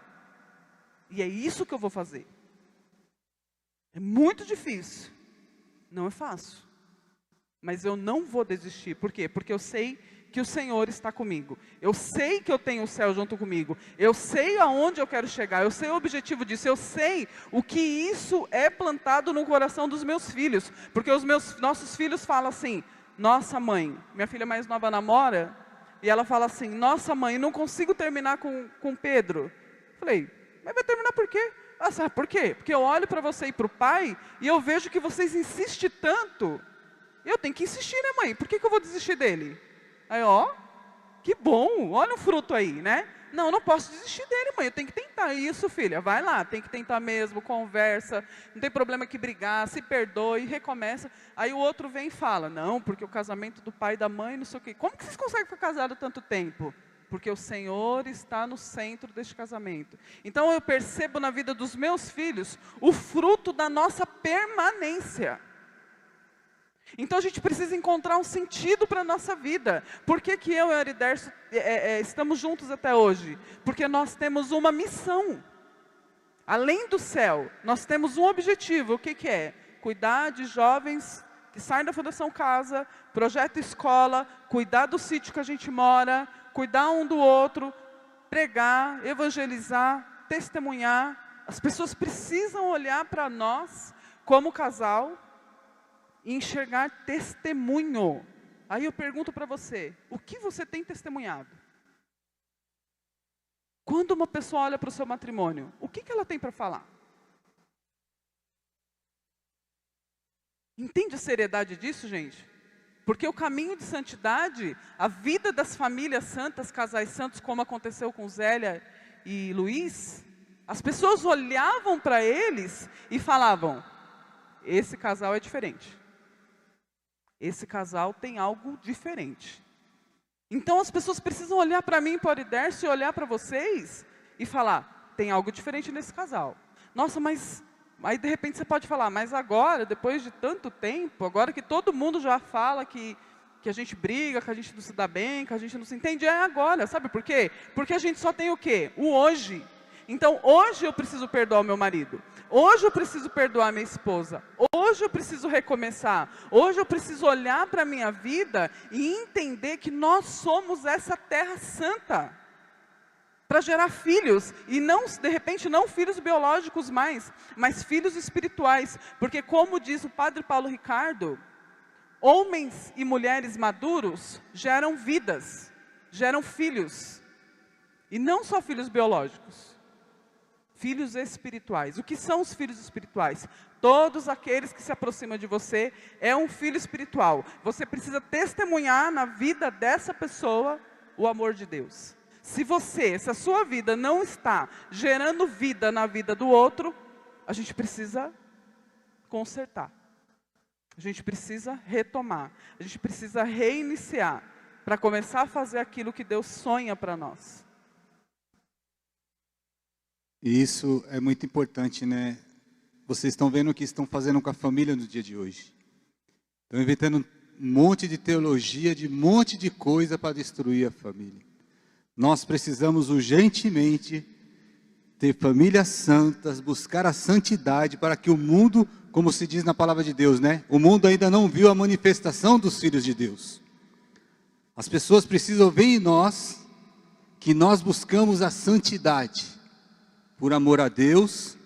E é isso que eu vou fazer. É muito difícil. Não é fácil. Mas eu não vou desistir. Por quê? Porque eu sei que o Senhor está comigo. Eu sei que eu tenho o céu junto comigo. Eu sei aonde eu quero chegar. Eu sei o objetivo disso. Eu sei o que isso é plantado no coração dos meus filhos. Porque nossos filhos falam assim, nossa mãe, minha filha mais nova namora, e ela fala assim, nossa mãe, não consigo terminar com Pedro. Falei, mas vai terminar por quê? Ah, sabe por quê? Porque eu olho para você e para o pai, e eu vejo que vocês insistem tanto. Eu tenho que insistir, né mãe? Por que eu vou desistir dele? Aí, ó, que bom, olha o fruto aí, né? Não, eu não posso desistir dele, mãe, eu tenho que tentar. Isso, filha, vai lá, tem que tentar mesmo, conversa, não tem problema que brigar, se perdoe, recomeça. Aí o outro vem e fala, não, porque o casamento do pai e da mãe, não sei o quê. Como que vocês conseguem ficar casados tanto tempo? Porque o Senhor está no centro deste casamento. Então eu percebo na vida dos meus filhos o fruto da nossa permanência. Então a gente precisa encontrar um sentido para a nossa vida. Por que eu e o Ariderso estamos juntos até hoje? Porque nós temos uma missão. Além do céu, nós temos um objetivo. O que é? Cuidar de jovens que saem da Fundação Casa, Projeto Escola, cuidar do sítio que a gente mora, cuidar um do outro, pregar, evangelizar, testemunhar. As pessoas precisam olhar para nós como casal e enxergar testemunho. Aí eu pergunto para você, o que você tem testemunhado? Quando uma pessoa olha para o seu matrimônio, o que ela tem para falar? Entende a seriedade disso, gente? Porque o caminho de santidade, a vida das famílias santas, casais santos, como aconteceu com Zélia e Luiz, as pessoas olhavam para eles e falavam, esse casal é diferente. Esse casal tem algo diferente. Então as pessoas precisam olhar para mim, para o Ariderso, e olhar para vocês e falar, tem algo diferente nesse casal. Nossa, mas aí de repente você pode falar, mas agora, depois de tanto tempo, agora que todo mundo já fala que a gente briga, que a gente não se dá bem, que a gente não se entende, é agora, sabe por quê? Porque a gente só tem o quê? O hoje. Então hoje eu preciso perdoar o meu marido. Hoje eu preciso perdoar minha esposa. Hoje eu preciso recomeçar. Hoje eu preciso olhar para a minha vida e entender que nós somos essa terra santa. Para gerar filhos. E não, de repente, não filhos biológicos mais, mas filhos espirituais. Porque como diz o Padre Paulo Ricardo, homens e mulheres maduros geram vidas, geram filhos. E não só filhos biológicos. Filhos espirituais. O que são os filhos espirituais? Todos aqueles que se aproximam de você é um filho espiritual. Você precisa testemunhar na vida dessa pessoa o amor de Deus. Se a sua vida não está gerando vida na vida do outro, a gente precisa consertar. A gente precisa retomar. A gente precisa reiniciar para começar a fazer aquilo que Deus sonha para nós. E isso é muito importante, né? Vocês estão vendo o que estão fazendo com a família no dia de hoje. Estão inventando um monte de teologia, de um monte de coisa para destruir a família. Nós precisamos urgentemente ter famílias santas, buscar a santidade para que o mundo, como se diz na palavra de Deus, né? O mundo ainda não viu a manifestação dos filhos de Deus. As pessoas precisam ver em nós que nós buscamos a santidade. Por amor a Deus,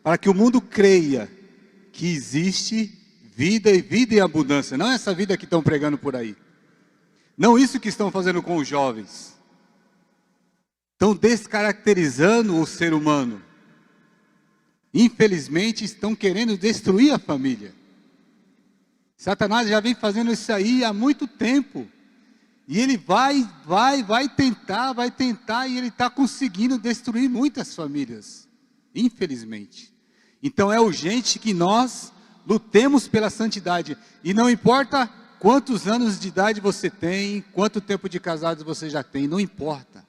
para que o mundo creia que existe vida e vida em abundância. Não essa vida que estão pregando por aí. Não isso que estão fazendo com os jovens. Estão descaracterizando o ser humano. Infelizmente estão querendo destruir a família. Satanás já vem fazendo isso aí há muito tempo. E ele vai tentar, e ele está conseguindo destruir muitas famílias, infelizmente. Então é urgente que nós lutemos pela santidade. E não importa quantos anos de idade você tem, quanto tempo de casado você já tem, não importa.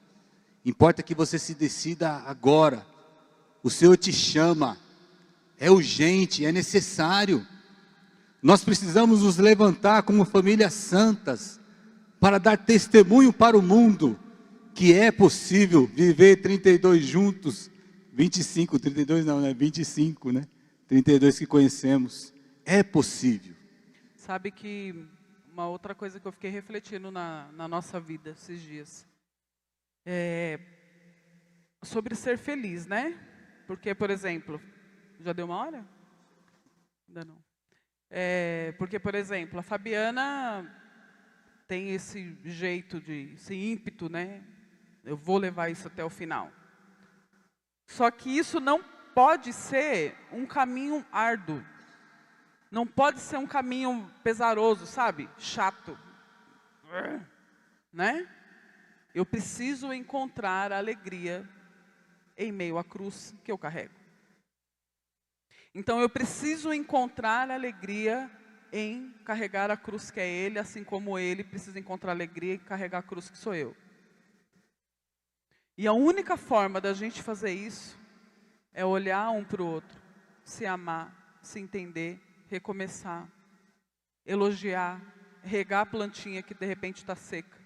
Importa que você se decida agora. O Senhor te chama. É urgente, é necessário. Nós precisamos nos levantar como famílias santas, para dar testemunho para o mundo, que é possível viver 32 juntos, 25, 32 não, né? 25, né? 32 que conhecemos. É possível. Sabe que uma outra coisa que eu fiquei refletindo na nossa vida esses dias, é sobre ser feliz, né? Porque, por exemplo, já deu uma hora? Ainda não. Porque, por exemplo, a Fabiana tem esse jeito, esse ímpeto, né? Eu vou levar isso até o final. Só que isso não pode ser um caminho árduo. Não pode ser um caminho pesaroso, sabe? Chato. Né? Eu preciso encontrar alegria em meio à cruz que eu carrego. Então eu preciso encontrar alegria em carregar a cruz que é Ele, assim como Ele precisa encontrar alegria em carregar a cruz que sou eu. E a única forma da gente fazer isso é olhar um para o outro, se amar, se entender, recomeçar, elogiar, regar a plantinha que de repente está seca.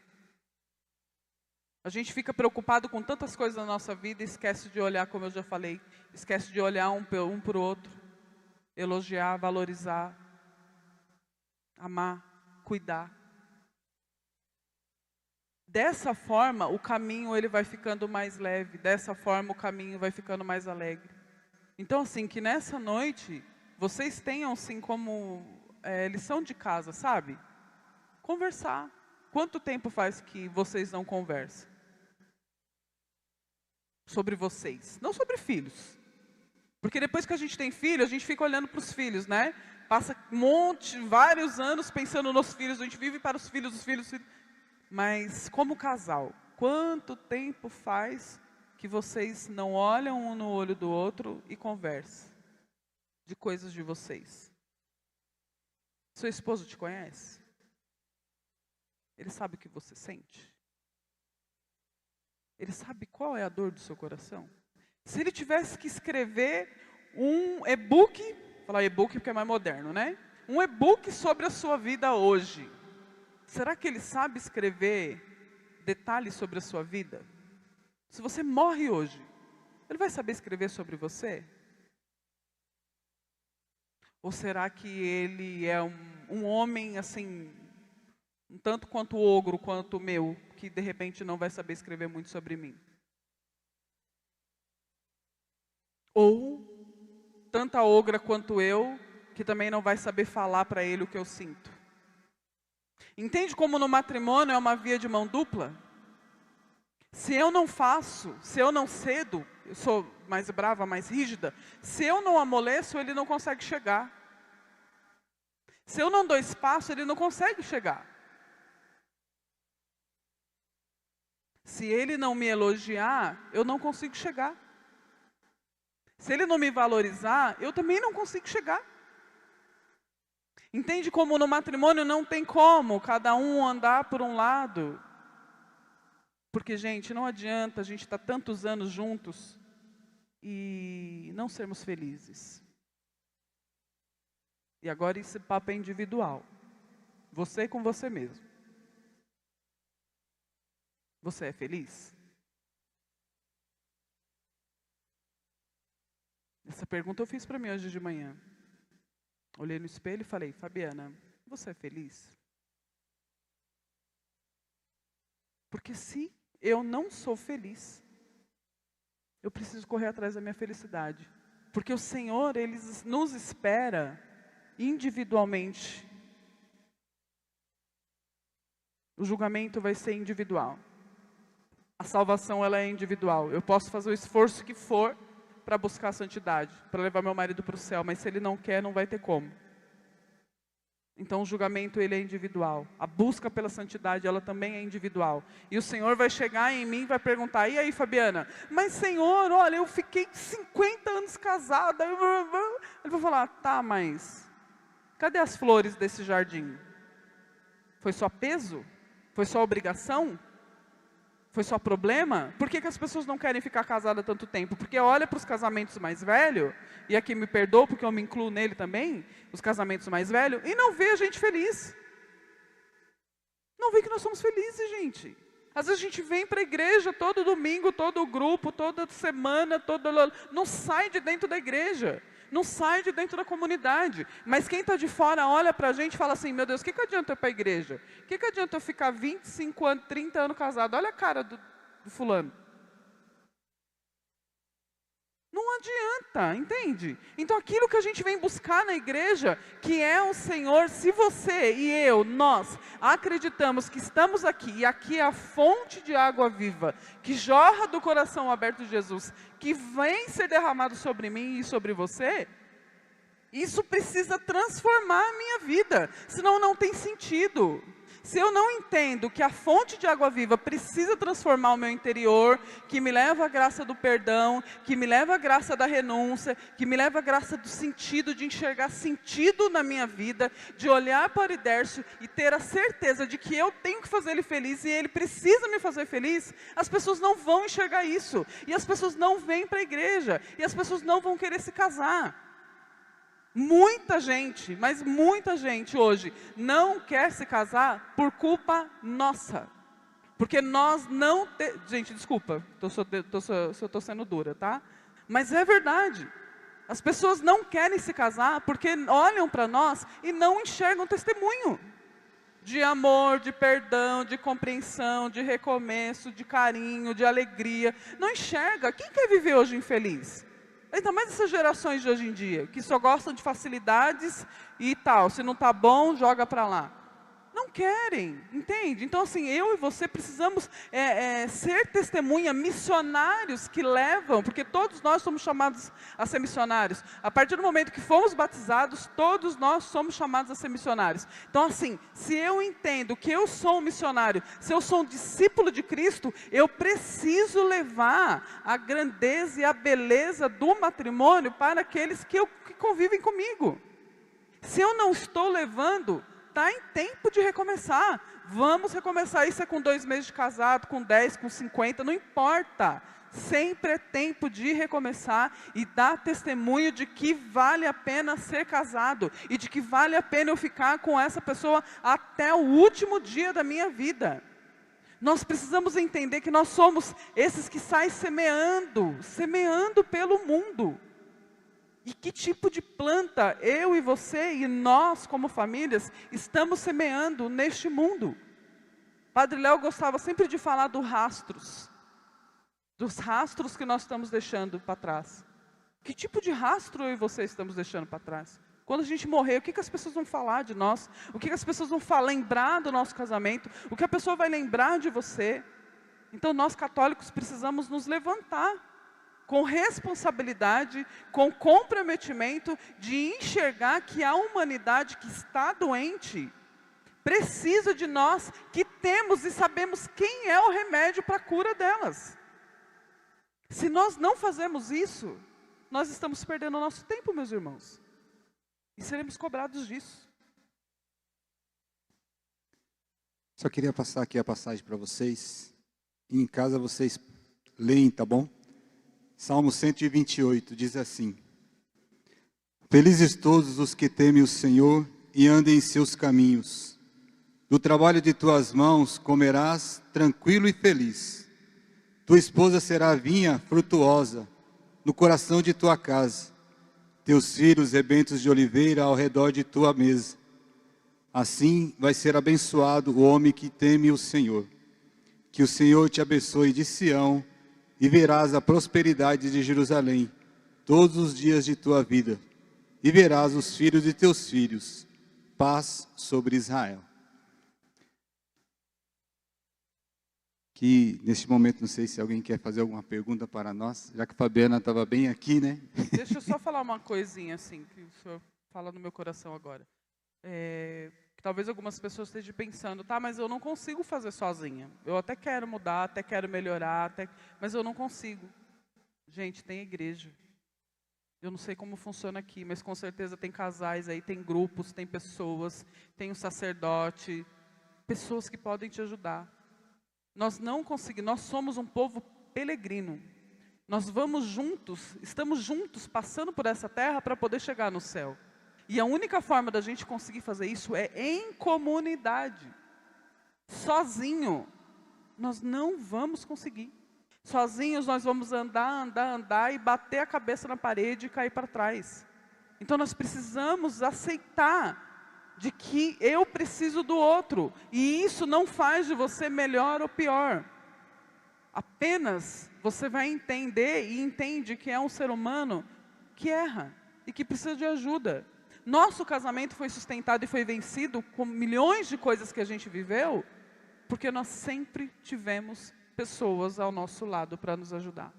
A gente fica preocupado com tantas coisas na nossa vida e esquece de olhar, como eu já falei, esquece de olhar um para o outro, elogiar, valorizar, amar, cuidar. Dessa forma, o caminho ele vai ficando mais leve. Dessa forma, o caminho vai ficando mais alegre. Então, assim, que nessa noite, vocês tenham, assim, como lição de casa, sabe? Conversar. Quanto tempo faz que vocês não conversam? Sobre vocês. Não sobre filhos. Porque depois que a gente tem filho, a gente fica olhando para os filhos, né? Passa vários anos pensando nos filhos, a gente vive para os filhos, os filhos. Mas como casal, quanto tempo faz que vocês não olham um no olho do outro e conversam de coisas de vocês? Seu esposo te conhece? Ele sabe o que você sente? Ele sabe qual é a dor do seu coração? Se ele tivesse que escrever um e-book, falar e-book porque é mais moderno, né? Um e-book sobre a sua vida hoje. Será que ele sabe escrever detalhes sobre a sua vida? Se você morre hoje, ele vai saber escrever sobre você? Ou será que ele é um homem assim, um tanto quanto ogro, quanto o meu, que de repente não vai saber escrever muito sobre mim? Ou tanta ogra quanto eu, que também não vai saber falar para ele o que eu sinto? Entende como no matrimônio é uma via de mão dupla? Se eu não faço, se eu não cedo, eu sou mais brava, mais rígida, se eu não amoleço, ele não consegue chegar. Se eu não dou espaço, ele não consegue chegar. Se ele não me elogiar, eu não consigo chegar. Se ele não me valorizar, eu também não consigo chegar. Entende como no matrimônio não tem como cada um andar por um lado? Porque, gente, não adianta a gente estar tantos anos juntos e não sermos felizes. E agora esse papo é individual. Você com você mesmo. Você é feliz? Essa pergunta eu fiz para mim hoje de manhã. Olhei no espelho e falei, Fabiana, você é feliz? Porque se eu não sou feliz, eu preciso correr atrás da minha felicidade. Porque o Senhor, Ele nos espera individualmente. O julgamento vai ser individual. A salvação, ela é individual. Eu posso fazer o esforço que for para buscar a santidade, para levar meu marido para o céu, mas se ele não quer, não vai ter como. Então o julgamento ele é individual. A busca pela santidade ela também é individual. E o Senhor vai chegar em mim e vai perguntar: e aí, Fabiana? Mas Senhor, olha, eu fiquei 50 anos casada. Ele vai falar: tá, mas cadê as flores desse jardim? Foi só peso? Foi só obrigação? Foi só problema? Por que as pessoas não querem ficar casadas tanto tempo? Porque olha para os casamentos mais velhos, e aqui me perdoa porque eu me incluo nele também, os casamentos mais velhos, e não vê a gente feliz. Não vê que nós somos felizes, gente. Às vezes a gente vem para a igreja todo domingo, todo grupo, toda semana, não sai de dentro da igreja. Não sai de dentro da comunidade. Mas quem está de fora olha para a gente e fala assim: meu Deus, o que adianta eu ir para a igreja? O que adianta eu ficar 25 anos, 30 anos casado? Olha a cara do fulano. Não adianta, entende? Então aquilo que a gente vem buscar na igreja, que é o Senhor, se você e eu, nós, acreditamos que estamos aqui, e aqui é a fonte de água viva, que jorra do coração aberto de Jesus, que vem ser derramado sobre mim e sobre você, isso precisa transformar a minha vida, senão não tem sentido. Se eu não entendo que a fonte de água viva precisa transformar o meu interior, que me leva à graça do perdão, que me leva à graça da renúncia, que me leva à graça do sentido, de enxergar sentido na minha vida, de olhar para o Idércio e ter a certeza de que eu tenho que fazer ele feliz e ele precisa me fazer feliz, as pessoas não vão enxergar isso. E as pessoas não vêm para a igreja, e as pessoas não vão querer se casar. Muita gente, mas muita gente hoje não quer se casar por culpa nossa. Porque nós não... Gente, desculpa, eu estou sendo dura, tá? Mas é verdade. As pessoas não querem se casar porque olham para nós e não enxergam testemunho de amor, de perdão, de compreensão, de recomeço, de carinho, de alegria. Não enxerga. Quem quer viver hoje infeliz? Ainda mais essas gerações de hoje em dia, que só gostam de facilidades e tal. Se não está bom, joga para lá. Não querem, entende? Então assim, eu e você precisamos ser testemunha, missionários que levam, porque todos nós somos chamados a ser missionários. A partir do momento que fomos batizados, todos nós somos chamados a ser missionários. Então assim, se eu entendo que eu sou um missionário, se eu sou um discípulo de Cristo, eu preciso levar a grandeza e a beleza do matrimônio para aqueles que convivem comigo. Se eu não estou levando... Está em tempo de recomeçar. Vamos recomeçar. Isso é com 2 meses de casado, com 10, com 50, não importa. Sempre é tempo de recomeçar e dar testemunho de que vale a pena ser casado. E de que vale a pena eu ficar com essa pessoa até o último dia da minha vida. Nós precisamos entender que nós somos esses que saem semeando pelo mundo. E que tipo de planta eu e você e nós, como famílias, estamos semeando neste mundo? Padre Léo gostava sempre de falar dos rastros que nós estamos deixando para trás. Que tipo de rastro eu e você estamos deixando para trás? Quando a gente morrer, o que as pessoas vão falar de nós? O que as pessoas vão lembrar do nosso casamento? O que a pessoa vai lembrar de você? Então nós católicos precisamos nos levantar com responsabilidade, com comprometimento de enxergar que a humanidade que está doente precisa de nós, que temos e sabemos quem é o remédio para a cura delas. Se nós não fazemos isso, nós estamos perdendo o nosso tempo, meus irmãos. E seremos cobrados disso. Só queria passar aqui a passagem para vocês. E em casa vocês leem, tá bom? Salmo 128 diz assim: Felizes todos os que temem o Senhor e andem em seus caminhos. Do trabalho de tuas mãos comerás tranquilo e feliz. Tua esposa será vinha frutuosa no coração de tua casa. Teus filhos rebentos de oliveira ao redor de tua mesa. Assim vai ser abençoado o homem que teme o Senhor. Que o Senhor te abençoe de Sião, e verás a prosperidade de Jerusalém todos os dias de tua vida, e verás os filhos de teus filhos, paz sobre Israel. Que neste momento, não sei se alguém quer fazer alguma pergunta para nós, já que a Fabiana estava bem aqui, né? Deixa eu só falar uma coisinha assim, que o senhor fala no meu coração agora. que talvez algumas pessoas estejam pensando, tá, mas eu não consigo fazer sozinha. Eu até quero mudar, até quero melhorar, mas eu não consigo. Gente, tem igreja. Eu não sei como funciona aqui, mas com certeza tem casais aí, tem grupos, tem pessoas, tem um sacerdote, pessoas que podem te ajudar. Nós não conseguimos, nós somos um povo peregrino. Nós vamos juntos, estamos juntos, passando por essa terra para poder chegar no céu. E a única forma da gente conseguir fazer isso é em comunidade. Sozinho, nós não vamos conseguir. Sozinhos nós vamos andar e bater a cabeça na parede e cair para trás. Então nós precisamos aceitar de que eu preciso do outro. E isso não faz de você melhor ou pior. Apenas você vai entender e entende que é um ser humano que erra e que precisa de ajuda. Nosso casamento foi sustentado e foi vencido com milhões de coisas que a gente viveu, porque nós sempre tivemos pessoas ao nosso lado para nos ajudar.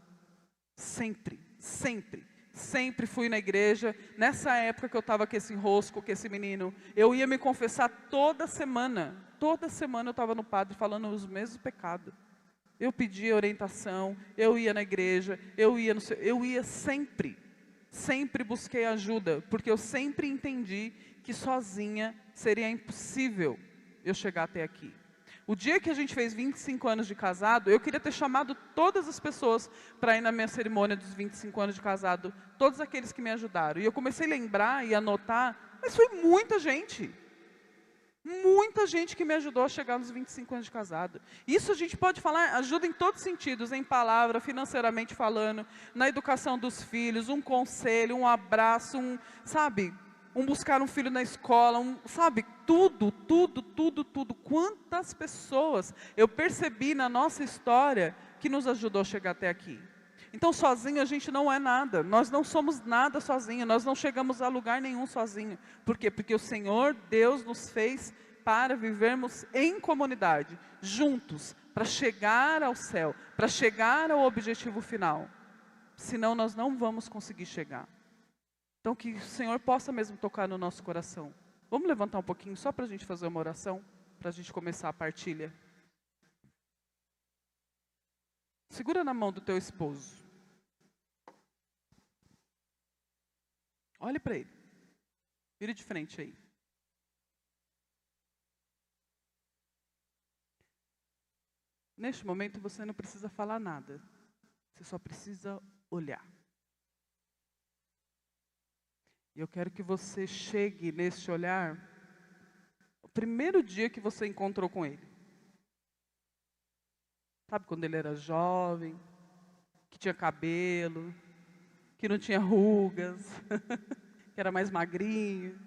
Sempre, sempre, sempre fui na igreja. Nessa época que eu estava com esse enrosco, com esse menino, eu ia me confessar toda semana. Toda semana eu estava no padre falando os mesmos pecados. Eu pedia orientação, eu ia na igreja, eu ia sempre. Sempre busquei ajuda, porque eu sempre entendi que sozinha seria impossível eu chegar até aqui. O dia que a gente fez 25 anos de casado, eu queria ter chamado todas as pessoas para ir na minha cerimônia dos 25 anos de casado, todos aqueles que me ajudaram. E eu comecei a lembrar e anotar, mas foi muita gente que me ajudou a chegar nos 25 anos de casado. Isso a gente pode falar, ajuda em todos os sentidos, em palavra, financeiramente falando, na educação dos filhos, um conselho, um abraço, um buscar um filho na escola, tudo. Quantas pessoas eu percebi na nossa história que nos ajudou a chegar até aqui. Então sozinho a gente não é nada, nós não somos nada sozinho, nós não chegamos a lugar nenhum sozinho. Por quê? Porque o Senhor, Deus nos fez para vivermos em comunidade, juntos, para chegar ao céu, para chegar ao objetivo final. Senão nós não vamos conseguir chegar. Então que o Senhor possa mesmo tocar no nosso coração. Vamos levantar um pouquinho só para a gente fazer uma oração, para a gente começar a partilha. Segura na mão do teu esposo. Olhe para ele. Vire de frente aí. Neste momento você não precisa falar nada. Você só precisa olhar. E eu quero que você chegue neste olhar o primeiro dia que você encontrou com ele. Sabe quando ele era jovem, que tinha cabelo, que não tinha rugas, que era mais magrinho.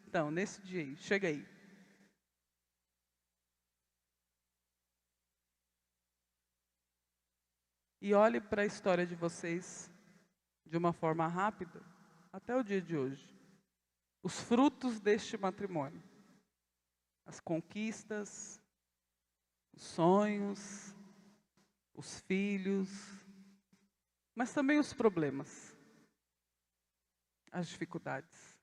Então, nesse dia aí, chega aí. E olhe para a história de vocês de uma forma rápida, até o dia de hoje. Os frutos deste matrimônio. As conquistas, os sonhos, os filhos, mas também os problemas, as dificuldades.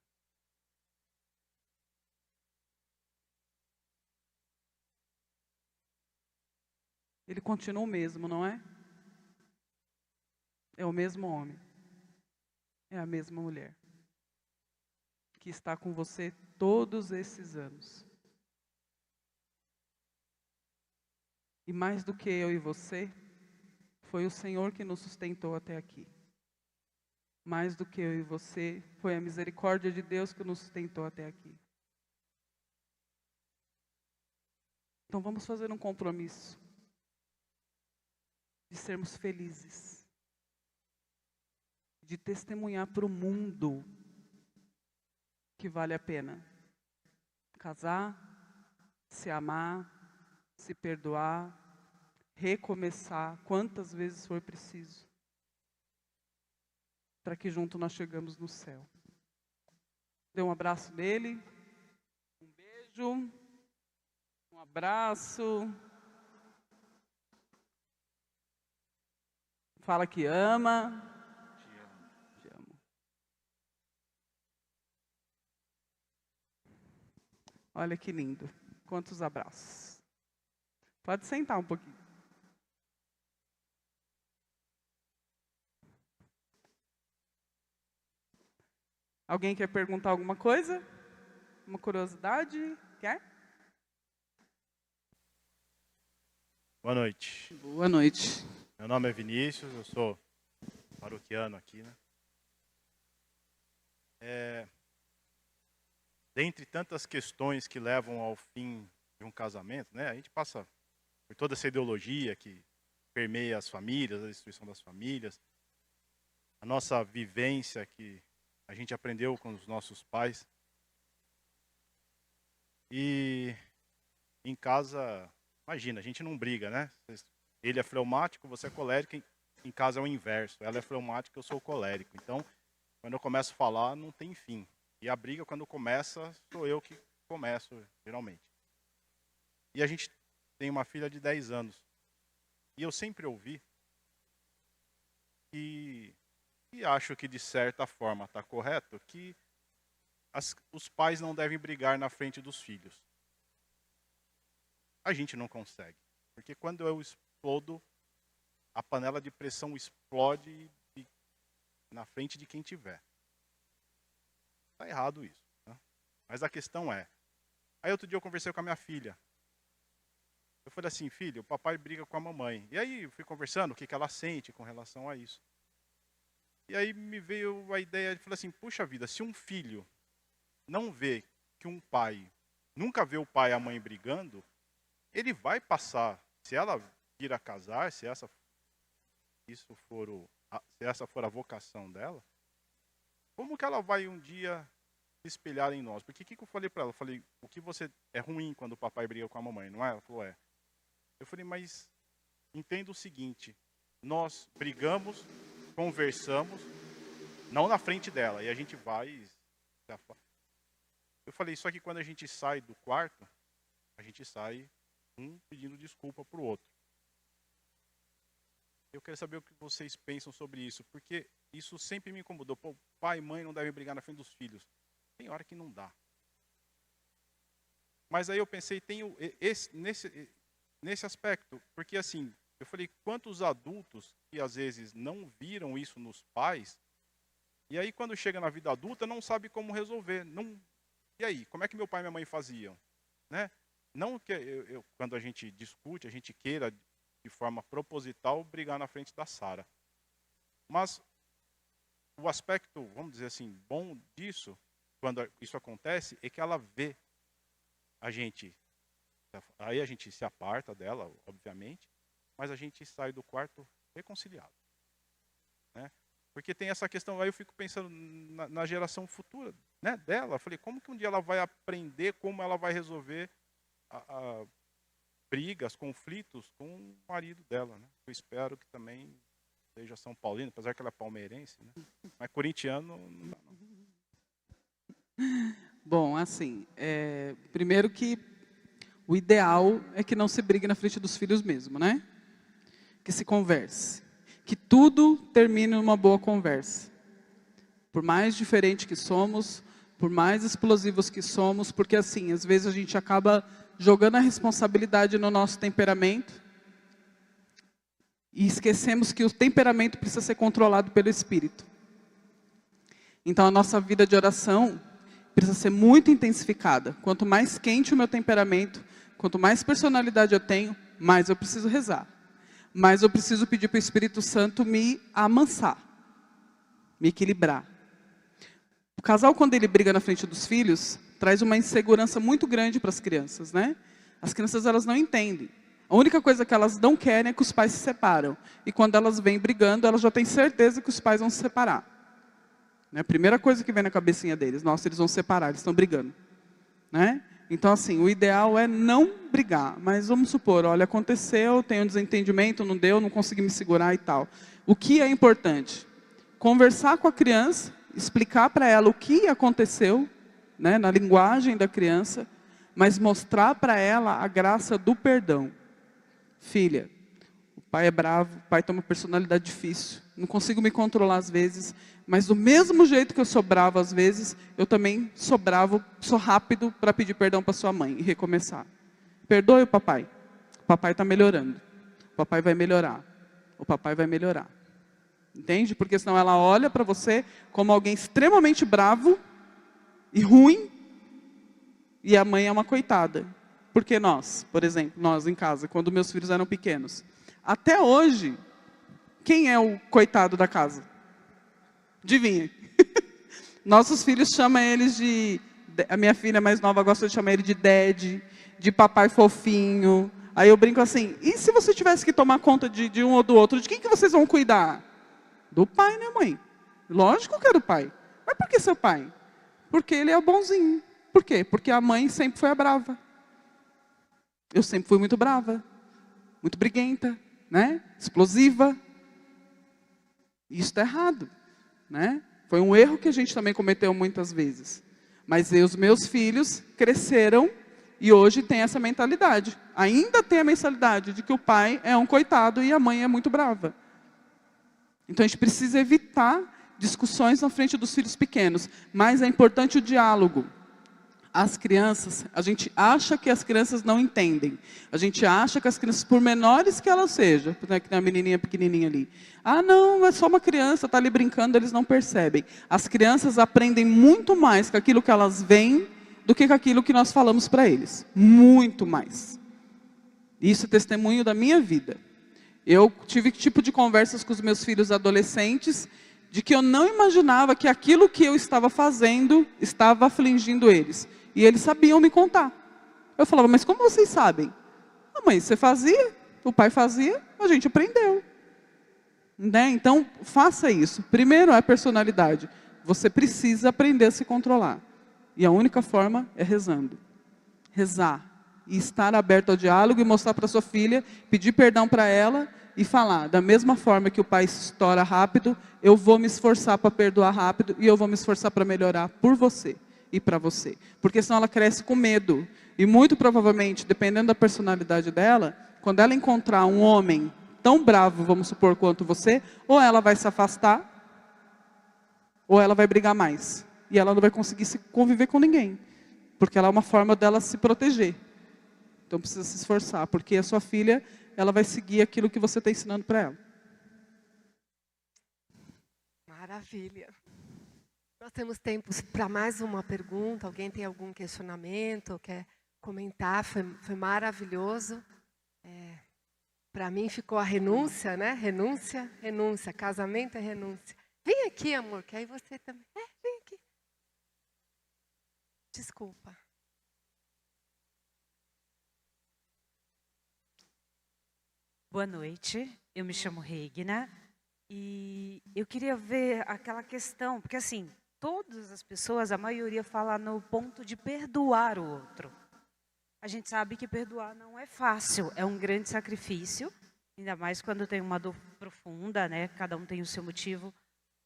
Ele continua o mesmo, não é? É o mesmo homem, é a mesma mulher, que está com você todos esses anos. E mais do que eu e você, foi o Senhor que nos sustentou até aqui. Mais do que eu e você, foi a misericórdia de Deus que nos sustentou até aqui. Então vamos fazer um compromisso de sermos felizes, de testemunhar para o mundo que vale a pena casar, se amar, se perdoar, recomeçar quantas vezes for preciso, para que junto nós chegamos no céu. Dê um abraço nele, um beijo, um abraço, fala que ama. Te amo. Olha que lindo. Quantos abraços. Pode sentar um pouquinho. Alguém quer perguntar alguma coisa? Uma curiosidade? Quer? Boa noite. Boa noite. Meu nome é Vinícius, eu sou paroquiano aqui, né? Dentre tantas questões que levam ao fim de um casamento, né? A gente passa por toda essa ideologia que permeia as famílias, a destruição das famílias, a nossa vivência que a gente aprendeu com os nossos pais. E em casa, imagina, a gente não briga, né? Ele é fleumático, você é colérico, em casa é o inverso. Ela é fleumática, eu sou colérico. Então, quando eu começo a falar, não tem fim. E a briga, quando começa, sou eu que começo, geralmente. E a gente tem uma filha de 10 anos. E eu sempre ouvi e acho que de certa forma está correto, que os pais não devem brigar na frente dos filhos. A gente não consegue. Porque quando eu explodo, a panela de pressão explode na frente de quem tiver. Está errado isso. Né? Mas a questão é... Aí outro dia eu conversei com a minha filha. Eu falei assim, filho, o papai briga com a mamãe. E aí eu fui conversando o que ela sente com relação a isso. E aí me veio a ideia de falar assim, puxa vida, se um filho não vê que um pai, nunca vê o pai e a mãe brigando, ele vai passar, se ela vir a casar, se essa for a vocação dela, como que ela vai um dia se espelhar em nós? Porque o que eu falei para ela? Eu falei, o que você é ruim quando o papai briga com a mamãe, não é? Ela falou, é. Eu falei, mas entenda o seguinte, nós brigamos, conversamos, não na frente dela, e a gente vai... Eu falei, só que quando a gente sai do quarto, a gente sai um pedindo desculpa para o outro. Eu quero saber o que vocês pensam sobre isso, porque isso sempre me incomodou. Pô, pai e mãe não devem brigar na frente dos filhos. Tem hora que não dá. Mas aí eu pensei, nesse aspecto, porque assim, eu falei, quantos adultos que às vezes não viram isso nos pais, e aí quando chega na vida adulta não sabe como resolver. E aí, como é que meu pai e minha mãe faziam? Né? Não que quando a gente discute, a gente queira de forma proposital brigar na frente da Sara. Mas o aspecto, vamos dizer assim, bom disso, quando isso acontece, é que ela vê a gente. Aí a gente se aparta dela, obviamente, mas a gente sai do quarto reconciliado. Né? Porque tem essa questão, aí eu fico pensando na geração futura, né, dela. Eu falei, como que um dia ela vai aprender como ela vai resolver brigas, conflitos com o marido dela, né? Eu espero que também seja São Paulino, apesar que ela é palmeirense, né? Mas corintiano não dá, não. Bom, assim, primeiro que o ideal é que não se brigue na frente dos filhos mesmo, né? Que se converse. Que tudo termine numa boa conversa. Por mais diferente que somos, por mais explosivos que somos, porque assim, às vezes a gente acaba jogando a responsabilidade no nosso temperamento e esquecemos que o temperamento precisa ser controlado pelo Espírito. Então a nossa vida de oração precisa ser muito intensificada. Quanto mais quente o meu temperamento, quanto mais personalidade eu tenho, mais eu preciso rezar. Mais eu preciso pedir para o Espírito Santo me amansar, me equilibrar. O casal, quando ele briga na frente dos filhos, traz uma insegurança muito grande para as crianças, né? As crianças, elas não entendem. A única coisa que elas não querem é que os pais se separam. E quando elas vêm brigando, elas já têm certeza que os pais vão se separar. Né? A primeira coisa que vem na cabecinha deles, nossa, eles vão se separar, eles estão brigando. Né? Então, assim, o ideal é não brigar. Mas vamos supor, olha, aconteceu, tem um desentendimento, não deu, não consegui me segurar e tal. O que é importante? Conversar com a criança, explicar para ela o que aconteceu, né, na linguagem da criança, mas mostrar para ela a graça do perdão. Filha, pai é bravo, o pai tem uma personalidade difícil. Não consigo me controlar às vezes, mas do mesmo jeito que eu sou bravo às vezes, eu também sou bravo, sou rápido para pedir perdão para sua mãe e recomeçar. Perdoe o papai. O papai está melhorando. O papai vai melhorar. O papai vai melhorar. Entende? Porque senão ela olha para você como alguém extremamente bravo e ruim, e a mãe é uma coitada. Porque nós, por exemplo, nós em casa, quando meus filhos eram pequenos, até hoje, quem é o coitado da casa? Adivinha? Nossos filhos chamam eles de... A minha filha mais nova gosta de chamar ele de Dad, de papai fofinho. Aí eu brinco assim, e se você tivesse que tomar conta de um ou do outro, de quem que vocês vão cuidar? Do pai, né, mãe? Lógico que é do pai. Mas por que seu pai? Porque ele é o bonzinho. Por quê? Porque a mãe sempre foi a brava. Eu sempre fui muito brava, muito briguenta, né? Explosiva. Isso está errado, né? Foi um erro que a gente também cometeu muitas vezes. Mas os meus filhos cresceram e hoje tem essa mentalidade. Ainda tem a mentalidade de que o pai é um coitado e a mãe é muito brava. Então a gente precisa evitar discussões na frente dos filhos pequenos. Mas é importante o diálogo. As crianças, a gente acha que as crianças não entendem. A gente acha que as crianças, por menores que elas sejam, né, que tem uma menininha pequenininha ali. Ah, não, é só uma criança, está ali brincando, eles não percebem. As crianças aprendem muito mais com aquilo que elas veem do que com aquilo que nós falamos para eles. Muito mais. Isso é testemunho da minha vida. Eu tive tipo de conversas com os meus filhos adolescentes, de que eu não imaginava que aquilo que eu estava fazendo estava afligindo eles. E eles sabiam me contar. Eu falava, mas como vocês sabem? Ah, mãe, você fazia, o pai fazia, a gente aprendeu. Né? Então, faça isso. Primeiro é a personalidade. Você precisa aprender a se controlar. E a única forma é rezando. Rezar. E estar aberto ao diálogo e mostrar para sua filha, pedir perdão para ela e falar, da mesma forma que o pai se estoura rápido, eu vou me esforçar para perdoar rápido e eu vou me esforçar para melhorar por você e para você. Porque senão ela cresce com medo. E muito provavelmente, dependendo da personalidade dela, quando ela encontrar um homem tão bravo, vamos supor, quanto você, ou ela vai se afastar, ou ela vai brigar mais. E ela não vai conseguir se conviver com ninguém. Porque ela é uma forma dela se proteger. Então precisa se esforçar, porque a sua filha, ela vai seguir aquilo que você está ensinando para ela. Maravilha. Nós temos tempo para mais uma pergunta. Alguém tem algum questionamento, quer comentar? Foi maravilhoso. Para mim ficou a renúncia, né? Renúncia, renúncia. Casamento é renúncia. Vem aqui, amor, que aí você também... vem aqui. Desculpa. Boa noite, eu me chamo Regina e eu queria ver aquela questão, porque assim, todas as pessoas, a maioria fala no ponto de perdoar o outro. A gente sabe que perdoar não é fácil, é um grande sacrifício, ainda mais quando tem uma dor profunda, né? Cada um tem o seu motivo.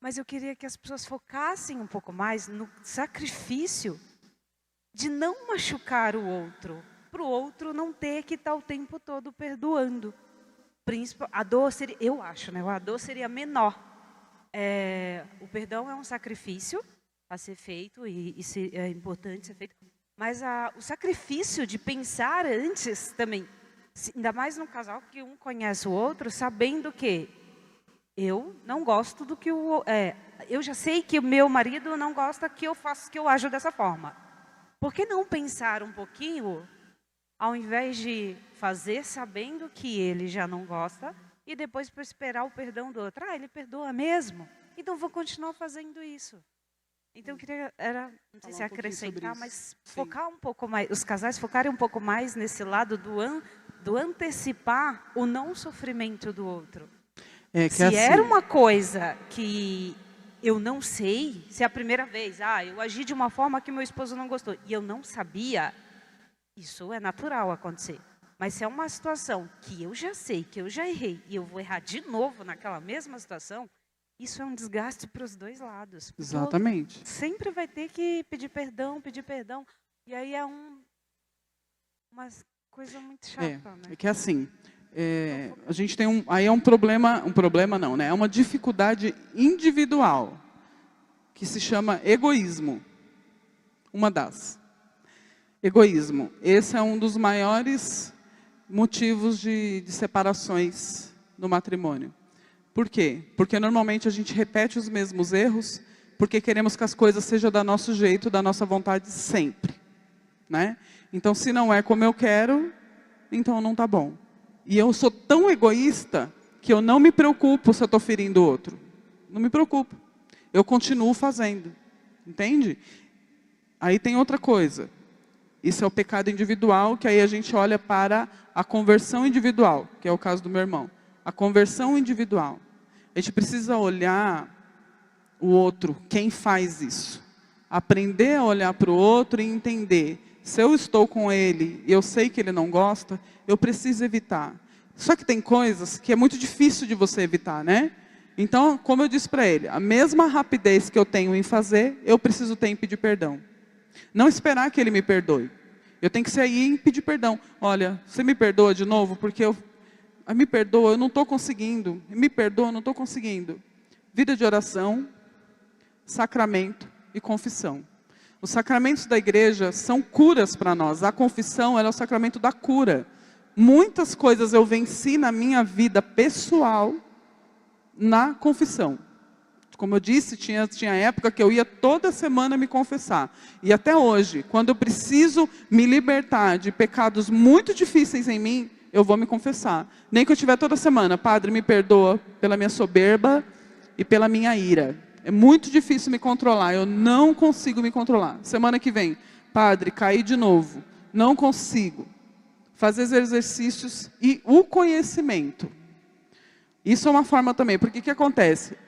Mas eu queria que as pessoas focassem um pouco mais no sacrifício de não machucar o outro, para o outro não ter que estar o tempo todo perdoando. A dor seria, eu acho, né? A dor seria menor. O perdão é um sacrifício a ser feito e é importante ser feito. Mas o sacrifício de pensar antes também, ainda mais num casal que um conhece o outro, sabendo que eu não gosto do que eu já sei que o meu marido não gosta que eu faça, que eu ajo dessa forma. Por que não pensar um pouquinho, ao invés de fazer sabendo que ele já não gosta e depois para esperar o perdão do outro? Ele perdoa mesmo, então vou continuar fazendo isso. Então eu queria, não sei se acrescentar, mas focar um pouco mais, os casais focarem um pouco mais nesse lado do antecipar o não sofrimento do outro. Se assim, era uma coisa que eu não sei, se é a primeira vez, eu agi de uma forma que meu esposo não gostou e eu não sabia, isso é natural acontecer. Mas se é uma situação que eu já sei, que eu já errei, e eu vou errar de novo naquela mesma situação, isso é um desgaste para os dois lados. Exatamente. Sempre vai ter que pedir perdão, e aí é uma coisa muito chata, né? É que assim, a gente tem aí é um problema não, né? É uma dificuldade individual, que se chama egoísmo. Uma das. Egoísmo. Esse é um dos maiores motivos de separações no matrimônio. Por quê? Porque normalmente a gente repete os mesmos erros, porque queremos que as coisas sejam do nosso jeito, da nossa vontade sempre, né? Então, se não é como eu quero, então não está bom. E eu sou tão egoísta que eu não me preocupo se eu estou ferindo o outro. Não me preocupo. Eu continuo fazendo. Entende? Aí tem outra coisa. Isso é o pecado individual, que aí a gente olha para a conversão individual, que é o caso do meu irmão. A conversão individual. A gente precisa olhar o outro, quem faz isso. Aprender a olhar para o outro e entender. Se eu estou com ele e eu sei que ele não gosta, eu preciso evitar. Só que tem coisas que é muito difícil de você evitar, né? Então, como eu disse para ele, a mesma rapidez que eu tenho em fazer, eu preciso ter em pedir perdão. Não esperar que ele me perdoe. Eu tenho que sair e pedir perdão. Olha, você me perdoa de novo? Porque me perdoa, eu não estou conseguindo. Me perdoa, eu não estou conseguindo. Vida de oração, sacramento e confissão. Os sacramentos da igreja são curas para nós. A confissão ela é o sacramento da cura. Muitas coisas eu venci na minha vida pessoal na confissão. Como eu disse, tinha época que eu ia toda semana me confessar. E até hoje, quando eu preciso me libertar de pecados muito difíceis em mim, eu vou me confessar. Nem que eu tiver toda semana, Padre, me perdoa pela minha soberba e pela minha ira. É muito difícil me controlar, eu não consigo me controlar. Semana que vem, Padre, caí de novo. Não consigo. Fazer os exercícios e o conhecimento. Isso é uma forma também, porque o que acontece?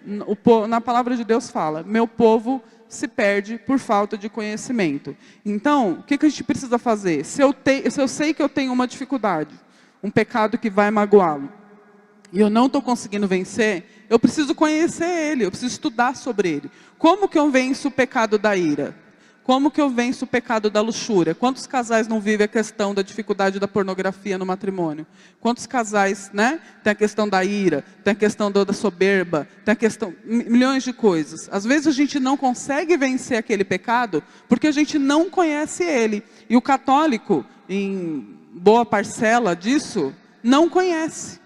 Na palavra de Deus fala, meu povo se perde por falta de conhecimento. Então, o que a gente precisa fazer? Se eu sei que eu tenho uma dificuldade, um pecado que vai magoá-lo, e eu não estou conseguindo vencer, eu preciso conhecer ele, eu preciso estudar sobre ele. Como que eu venço o pecado da ira? Como que eu venço o pecado da luxúria? Quantos casais não vivem a questão da dificuldade da pornografia no matrimônio? Quantos casais, né? Tem a questão da ira, tem a questão da soberba, tem a questão, milhões de coisas. Às vezes a gente não consegue vencer aquele pecado porque a gente não conhece ele. E o católico, em boa parcela disso, não conhece.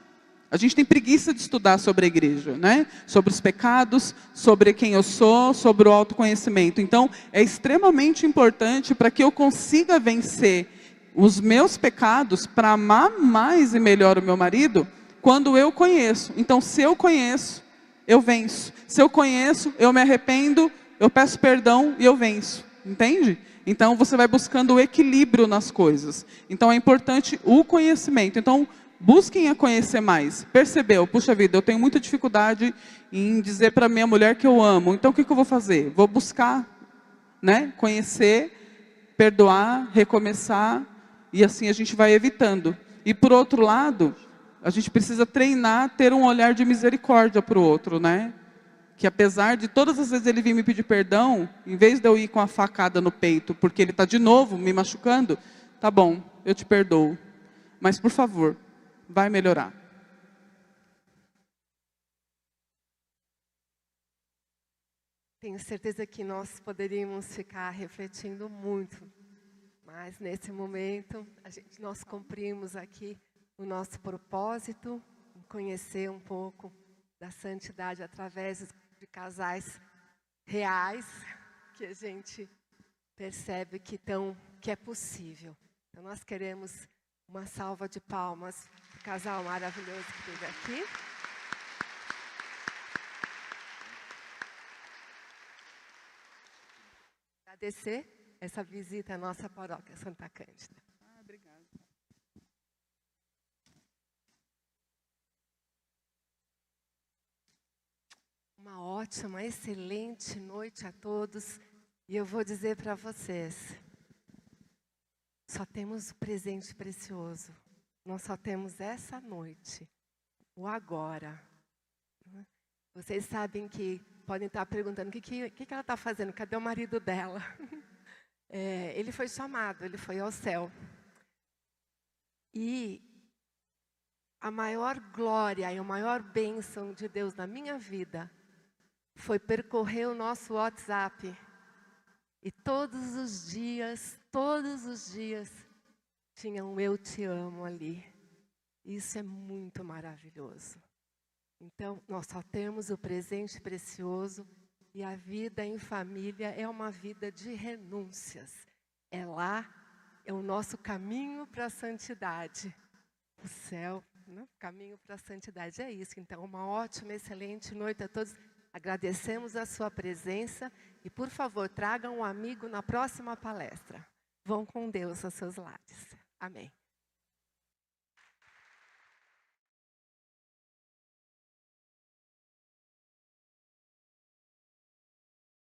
A gente tem preguiça de estudar sobre a igreja, né? Sobre os pecados, sobre quem eu sou, sobre o autoconhecimento. Então, é extremamente importante para que eu consiga vencer os meus pecados, para amar mais e melhor o meu marido, quando eu conheço. Então, se eu conheço, eu venço. Se eu conheço, eu me arrependo, eu peço perdão e eu venço. Entende? Então, você vai buscando o equilíbrio nas coisas. Então, é importante o conhecimento. Então, busquem a conhecer mais. Percebeu? Puxa vida, eu tenho muita dificuldade em dizer para minha mulher que eu amo. Então, o que eu vou fazer? Vou buscar, né? Conhecer, perdoar, recomeçar. E assim a gente vai evitando. E por outro lado, a gente precisa treinar, ter um olhar de misericórdia para o outro, né? Que apesar de todas as vezes ele vir me pedir perdão, em vez de eu ir com a facada no peito, porque ele está de novo me machucando, tá bom, eu te perdoo. Mas por favor, vai melhorar. Tenho certeza que nós poderíamos ficar refletindo muito, mas nesse momento nós cumprimos aqui o nosso propósito, conhecer um pouco da santidade através de casais reais, que a gente percebe que é possível. Então nós queremos uma salva de palmas para o casal maravilhoso que esteve aqui. Agradecer essa visita à nossa paróquia Santa Cândida. Obrigada. Uma ótima, excelente noite a todos. E eu vou dizer para vocês, só temos o presente precioso. Nós só temos essa noite, o agora. Vocês sabem que podem estar perguntando o que ela está fazendo, cadê o marido dela? Ele foi chamado, ele foi ao céu. E a maior glória e a maior bênção de Deus na minha vida foi percorrer o nosso WhatsApp. E todos os dias, tinha um eu te amo ali. Isso é muito maravilhoso. Então, nós só temos o presente precioso e a vida em família é uma vida de renúncias. É lá, é o nosso caminho para a santidade. O céu, né? Caminho para a santidade, é isso. Então, uma ótima, excelente noite a todos. Agradecemos a sua presença e, por favor, tragam um amigo na próxima palestra. Vão com Deus aos seus lares. Amém.